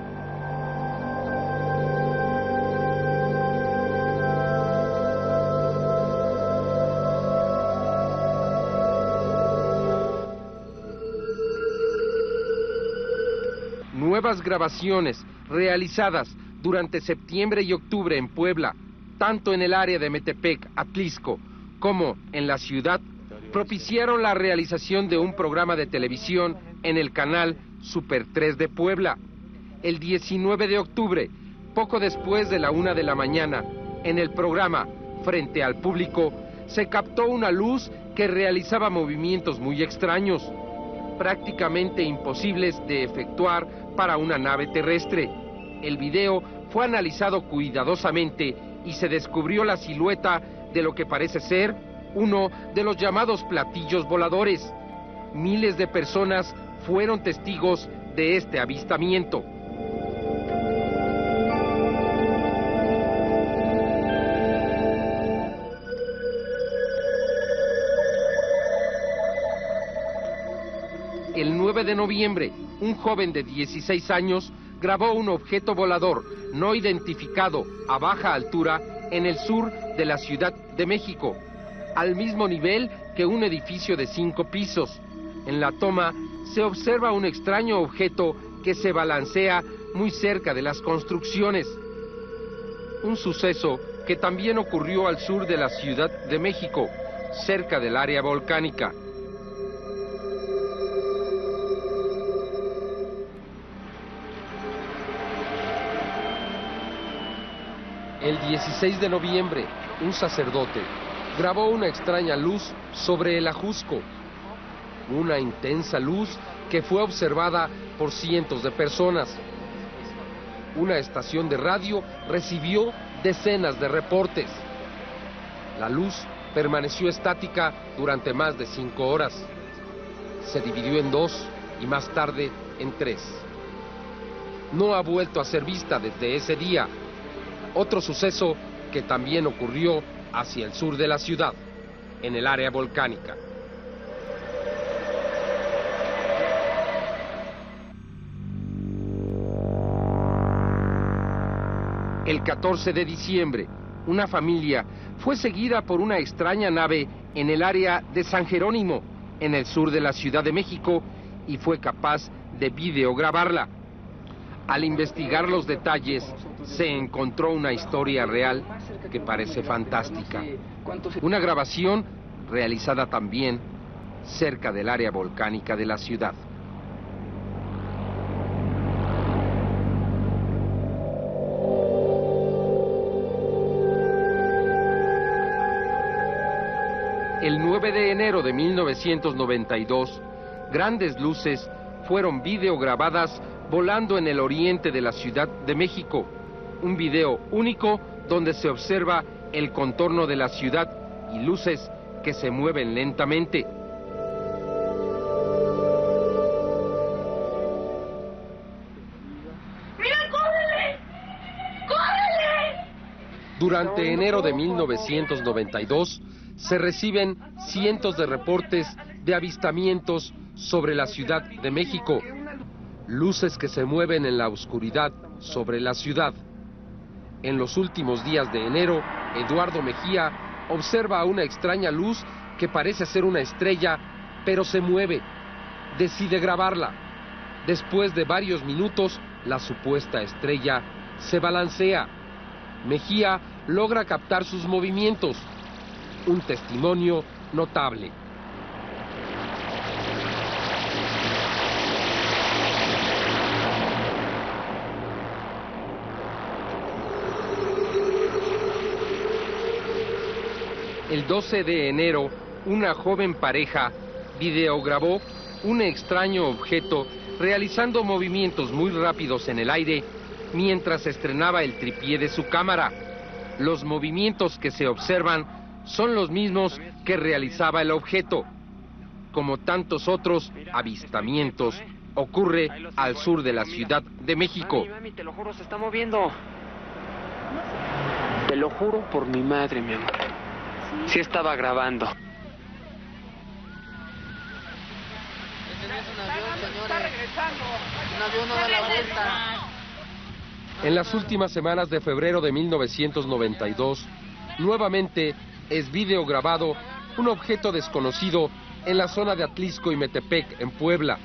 Nuevas grabaciones realizadas durante septiembre y octubre en Puebla, tanto en el área de Metepec, Atlisco, como en la ciudad, propiciaron la realización de un programa de televisión en el canal Super 3 de Puebla. El 19 de octubre, poco después de la 1 de la mañana, en el programa Frente al Público, se captó una luz que realizaba movimientos muy extraños, prácticamente imposibles de efectuar para una nave terrestre. El video fue analizado cuidadosamente y se descubrió la silueta de lo que parece ser uno de los llamados platillos voladores. Miles de personas fueron testigos de este avistamiento. El 9 de noviembre, un joven de 16 años grabó un objeto volador no identificado a baja altura en el sur de la Ciudad de México, al mismo nivel que un edificio de 5 pisos. En la toma se observa un extraño objeto que se balancea muy cerca de las construcciones. Un suceso que también ocurrió al sur de la Ciudad de México, cerca del área volcánica. El 16 de noviembre, un sacerdote grabó una extraña luz sobre el Ajusco. Una intensa luz que fue observada por cientos de personas. Una estación de radio recibió decenas de reportes. La luz permaneció estática durante más de 5 horas. Se dividió en 2 y más tarde en 3. No ha vuelto a ser vista desde ese día. Otro suceso que también ocurrió hacia el sur de la ciudad, en el área volcánica. El 14 de diciembre, una familia fue seguida por una extraña nave en el área de San Jerónimo, en el sur de la Ciudad de México, y fue capaz de videograbarla. Al investigar los detalles, se encontró una historia real que parece fantástica. Una grabación realizada también cerca del área volcánica de la ciudad. El 9 de enero de 1992, grandes luces fueron videograbadas volando en el oriente de la Ciudad de México. Un video único donde se observa el contorno de la ciudad y luces que se mueven lentamente.
¡Mira, córrele! ¡Córrele!
Durante enero de 1992, se reciben cientos de reportes de avistamientos sobre la Ciudad de México. Luces que se mueven en la oscuridad sobre la ciudad. En los últimos días de enero, Eduardo Mejía observa una extraña luz que parece ser una estrella, pero se mueve. Decide grabarla. Después de varios minutos, la supuesta estrella se balancea. Mejía logra captar sus movimientos. Un testimonio notable. El 12 de enero, una joven pareja videograbó un extraño objeto realizando movimientos muy rápidos en el aire mientras estrenaba el tripié de su cámara. Los movimientos que se observan son los mismos que realizaba el objeto. Como tantos otros avistamientos, ocurre al sur de la Ciudad de México.
Mami, te lo juro, se está moviendo. Te lo juro por mi madre, mi amor. Sí estaba grabando.
En las últimas semanas de febrero de 1992, nuevamente es videograbado un objeto desconocido en la zona de Atlixco y Metepec, en Puebla.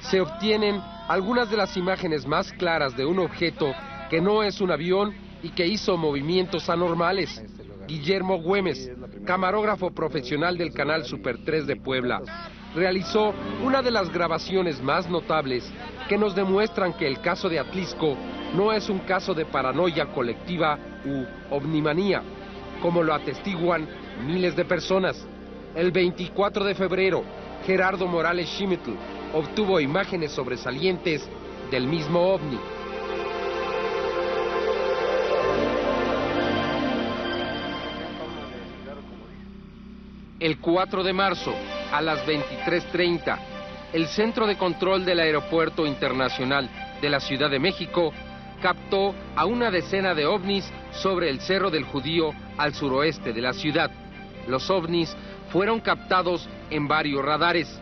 Se obtienen algunas de las imágenes más claras de un objeto que no es un avión y que hizo movimientos anormales. Guillermo Güemes, camarógrafo profesional del canal Super 3 de Puebla, realizó una de las grabaciones más notables que nos demuestran que el caso de Atlixco no es un caso de paranoia colectiva u ovnimanía, como lo atestiguan miles de personas. El 24 de febrero, Gerardo Morales Schimitl obtuvo imágenes sobresalientes del mismo ovni. El 4 de marzo, a las 23:30, el Centro de Control del Aeropuerto Internacional de la Ciudad de México captó a una decena de ovnis sobre el Cerro del Judío al suroeste de la ciudad. Los ovnis fueron captados en varios radares.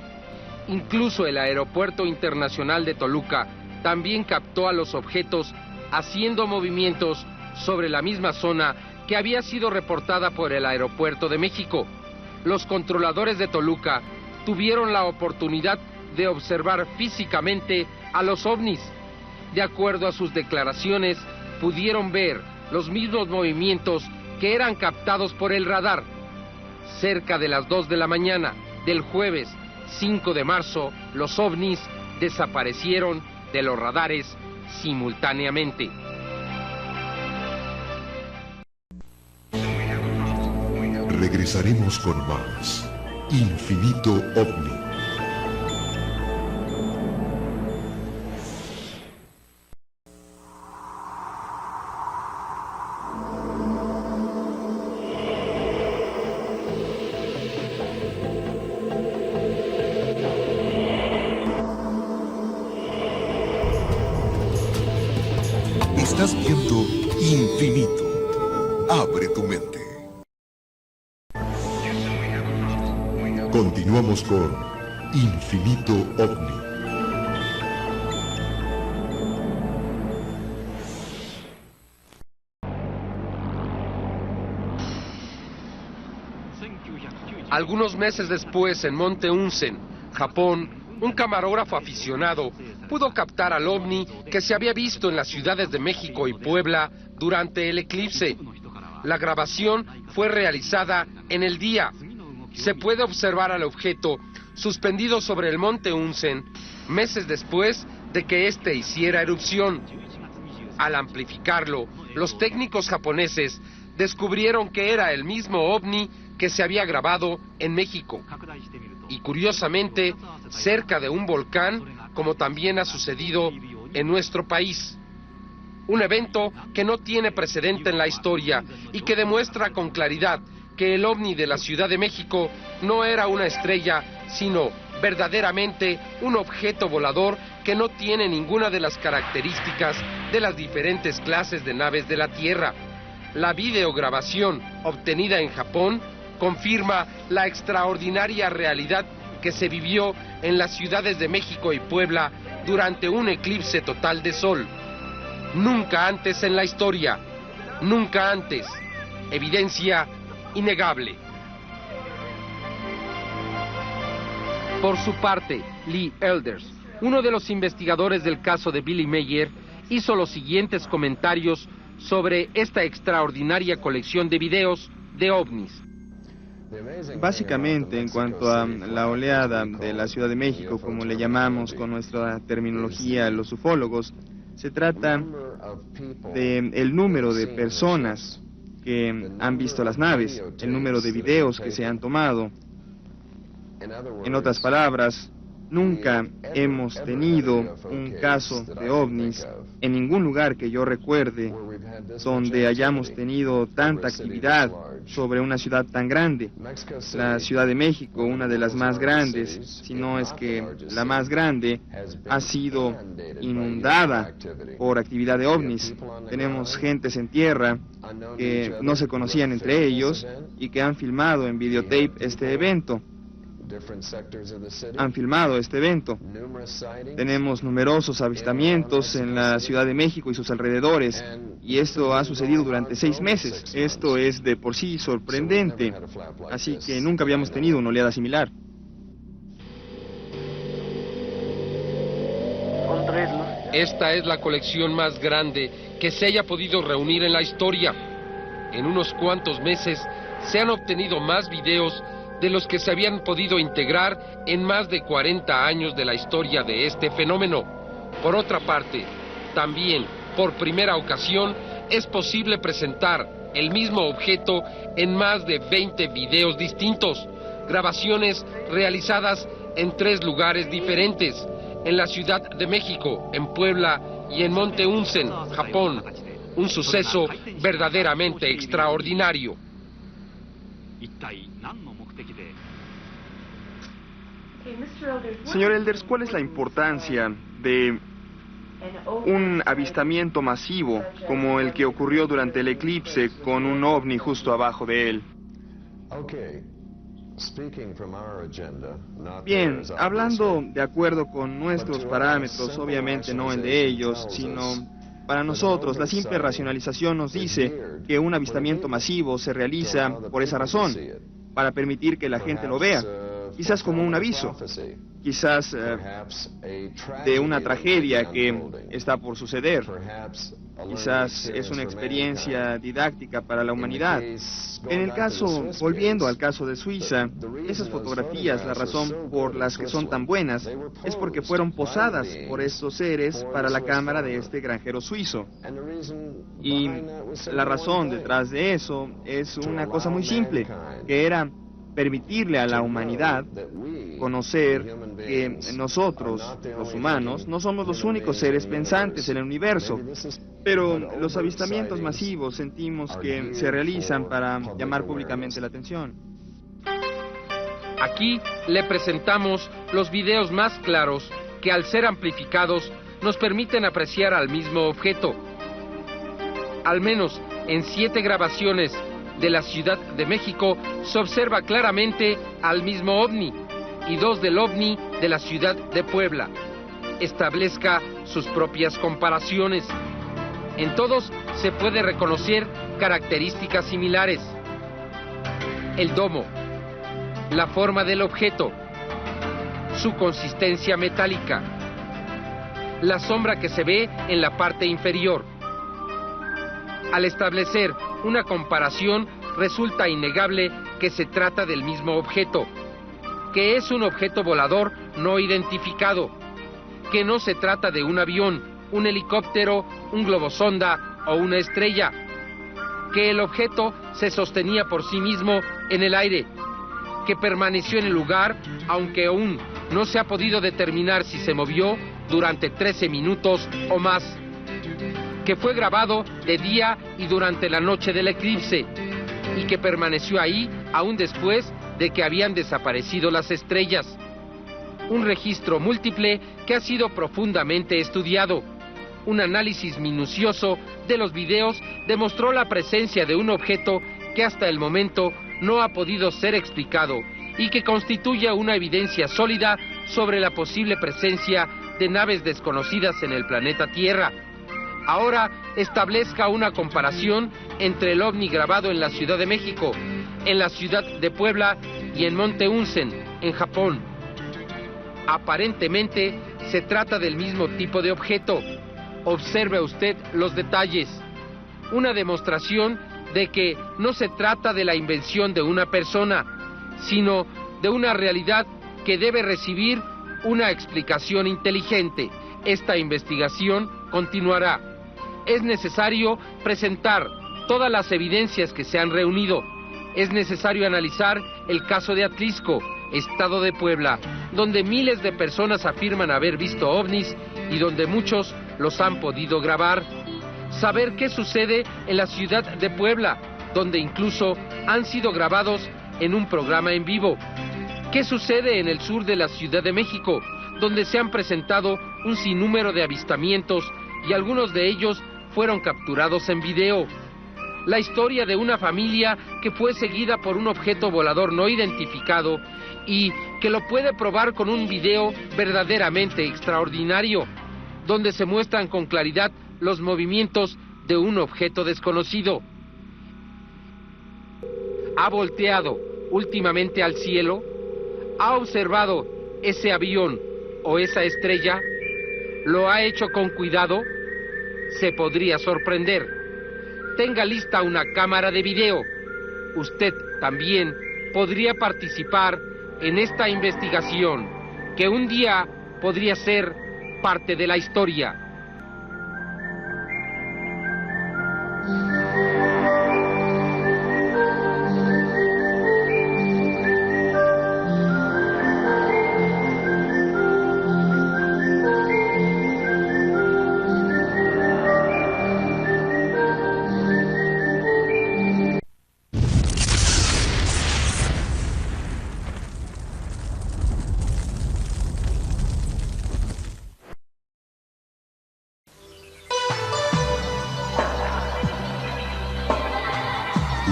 Incluso el Aeropuerto Internacional de Toluca también captó a los objetos haciendo movimientos sobre la misma zona que había sido reportada por el Aeropuerto de México. Los controladores de Toluca tuvieron la oportunidad de observar físicamente a los ovnis. De acuerdo a sus declaraciones, pudieron ver los mismos movimientos que eran captados por el radar. Cerca de las 2 de la mañana del jueves 5 de marzo, los ovnis desaparecieron de los radares simultáneamente.
Regresaremos con más Infinito OVNI. Estás viendo Infinito. Abre tu mente. Continuamos con Infinito OVNI.
Algunos meses después, en Monte Unzen, Japón, un camarógrafo aficionado pudo captar al ovni que se había visto en las ciudades de México y Puebla durante el eclipse. La grabación fue realizada en el día. Se puede observar al objeto suspendido sobre el Monte Unzen meses después de que éste hiciera erupción. Al amplificarlo, los técnicos japoneses descubrieron que era el mismo ovni que se había grabado en México. Y curiosamente, cerca de un volcán, como también ha sucedido en nuestro país. Un evento que no tiene precedente en la historia y que demuestra con claridad que el ovni de la Ciudad de México no era una estrella, sino verdaderamente un objeto volador que no tiene ninguna de las características de las diferentes clases de naves de la Tierra. La videograbación obtenida en Japón confirma la extraordinaria realidad que se vivió en las ciudades de México y Puebla durante un eclipse total de sol. Nunca antes en la historia, nunca antes. Evidencia innegable. Por su parte, Lee Elders, uno de los investigadores del caso de Billy Mayer, hizo los siguientes comentarios sobre esta extraordinaria colección de videos de ovnis.
Básicamente, en cuanto a la oleada de la Ciudad de México, como le llamamos con nuestra terminología los ufólogos, se trata del número de personas que han visto las naves, el número de videos que se han tomado. En otras palabras, nunca hemos tenido un caso de ovnis en ningún lugar que yo recuerde donde hayamos tenido tanta actividad sobre una ciudad tan grande. La Ciudad de México, una de las más grandes, si no es que la más grande, ha sido inundada por actividad de ovnis. Tenemos gentes en tierra que no se conocían entre ellos y que han filmado en videotape este evento. Han filmado este evento. Tenemos numerosos avistamientos en la Ciudad de México y sus alrededores, y esto ha sucedido durante 6 meses. Esto es de por sí sorprendente, así que nunca habíamos tenido una oleada similar.
Esta es la colección más grande que se haya podido reunir en la historia. En unos cuantos meses se han obtenido más videos de los que se habían podido integrar en más de 40 años de la historia de este fenómeno. Por otra parte, también, por primera ocasión, es posible presentar el mismo objeto en más de 20 videos distintos, grabaciones realizadas en 3 lugares diferentes, en la Ciudad de México, en Puebla y en Monte Unzen, Japón. Un suceso verdaderamente extraordinario.
Señor Elders, ¿cuál es la importancia de un avistamiento masivo como el que ocurrió durante el eclipse con un ovni justo abajo de él? Bien, hablando de acuerdo con nuestros parámetros, obviamente no el de ellos, sino para nosotros, la simple racionalización nos dice que un avistamiento masivo se realiza por esa razón, para permitir que la gente lo vea. quizás como un aviso, quizás de una tragedia que está por suceder. Quizás es una experiencia didáctica para la humanidad. En el caso, volviendo al caso de Suiza, esas fotografías, la razón por las que son tan buenas es porque fueron posadas por estos seres para la cámara de este granjero suizo. Y la razón detrás de eso es una cosa muy simple, que era permitirle a la humanidad conocer que nosotros, los humanos, no somos los únicos seres pensantes en el universo, pero los avistamientos masivos sentimos que se realizan para llamar públicamente la atención.
Aquí le presentamos los videos más claros que, al ser amplificados, nos permiten apreciar al mismo objeto. Al menos en 7 grabaciones de la Ciudad de México se observa claramente al mismo ovni, y 2 del ovni de la Ciudad de Puebla. Establezca sus propias comparaciones. En todos se puede reconocer características similares: el domo, la forma del objeto, su consistencia metálica, la sombra que se ve en la parte inferior. Al establecer una comparación, resulta innegable que se trata del mismo objeto, que es un objeto volador no identificado, que no se trata de un avión, un helicóptero, un globosonda o una estrella, que el objeto se sostenía por sí mismo en el aire, que permaneció en el lugar, aunque aún no se ha podido determinar si se movió durante 13 minutos o más, que fue grabado de día y durante la noche del eclipse, y que permaneció ahí aún después de que habían desaparecido las estrellas. Un registro múltiple que ha sido profundamente estudiado. Un análisis minucioso de los videos demostró la presencia de un objeto que hasta el momento no ha podido ser explicado y que constituye una evidencia sólida sobre la posible presencia de naves desconocidas en el planeta Tierra. Ahora establezca una comparación entre el ovni grabado en la Ciudad de México, en la Ciudad de Puebla y en Monte Unzen, en Japón. Aparentemente se trata del mismo tipo de objeto. Observe usted los detalles. Una demostración de que no se trata de la invención de una persona, sino de una realidad que debe recibir una explicación inteligente. Esta investigación continuará. Es necesario presentar todas las evidencias que se han reunido. Es necesario analizar el caso de Atlisco, estado de Puebla, donde miles de personas afirman haber visto ovnis y donde muchos los han podido grabar. Saber qué sucede en la Ciudad de Puebla, donde incluso han sido grabados en un programa en vivo. ¿Qué sucede en el sur de la Ciudad de México, donde se han presentado un sinnúmero de avistamientos y algunos de ellos fueron capturados en video? La historia de una familia que fue seguida por un objeto volador no identificado y que lo puede probar con un video verdaderamente extraordinario, donde se muestran con claridad los movimientos de un objeto desconocido. ¿Ha volteado últimamente al cielo? ¿Ha observado ese avión o esa estrella? ¿Lo ha hecho con cuidado? Se podría sorprender. Tenga lista una cámara de video. Usted también podría participar en esta investigación, que un día podría ser parte de la historia.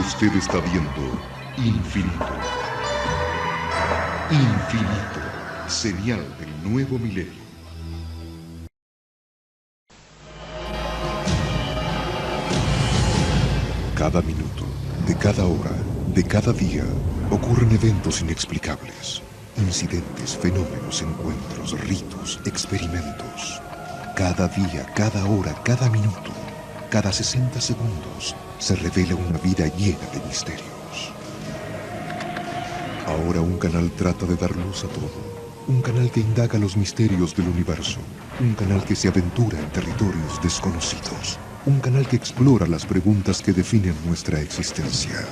Usted está viendo Infinito. Infinito, señal del nuevo milenio. Cada minuto, de cada hora, de cada día, ocurren eventos inexplicables. Incidentes, fenómenos, encuentros, ritos, experimentos. Cada día, cada hora, cada minuto, cada 60 segundos, se revela una vida llena de misterios. Ahora un canal trata de dar luz a todo. Un canal que indaga los misterios del universo. Un canal que se aventura en territorios desconocidos. Un canal que explora las preguntas que definen nuestra existencia.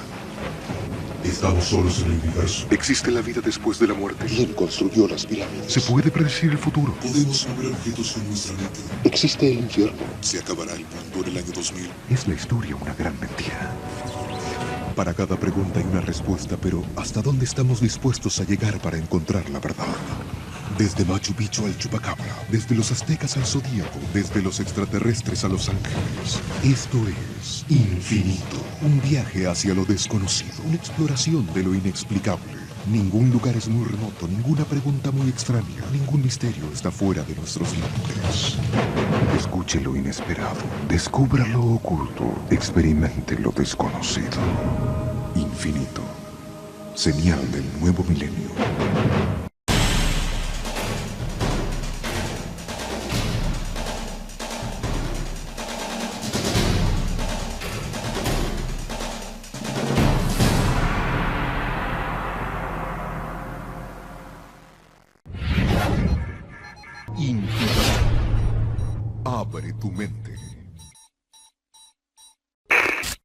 ¿Estamos solos en el universo? ¿Existe la vida después de la muerte? ¿Quién construyó las pirámides? ¿Se puede predecir el futuro? ¿Podemos mover objetos con nuestra mente? ¿Existe el infierno? ¿Se acabará el mundo en el año 2000? ¿Es la historia una gran mentira? Para cada pregunta hay una respuesta, pero ¿hasta dónde estamos dispuestos a llegar para encontrar la verdad? Desde Machu Picchu al Chupacabra, desde los aztecas al Zodíaco, desde los extraterrestres a los ángeles. Esto es Infinito, un viaje hacia lo desconocido, una exploración de lo inexplicable. Ningún lugar es muy remoto, ninguna pregunta muy extraña, ningún misterio está fuera de nuestros límites. Escuche lo inesperado, descubra lo oculto, experimente lo desconocido. Infinito, señal del nuevo milenio. Infinito. Abre tu mente.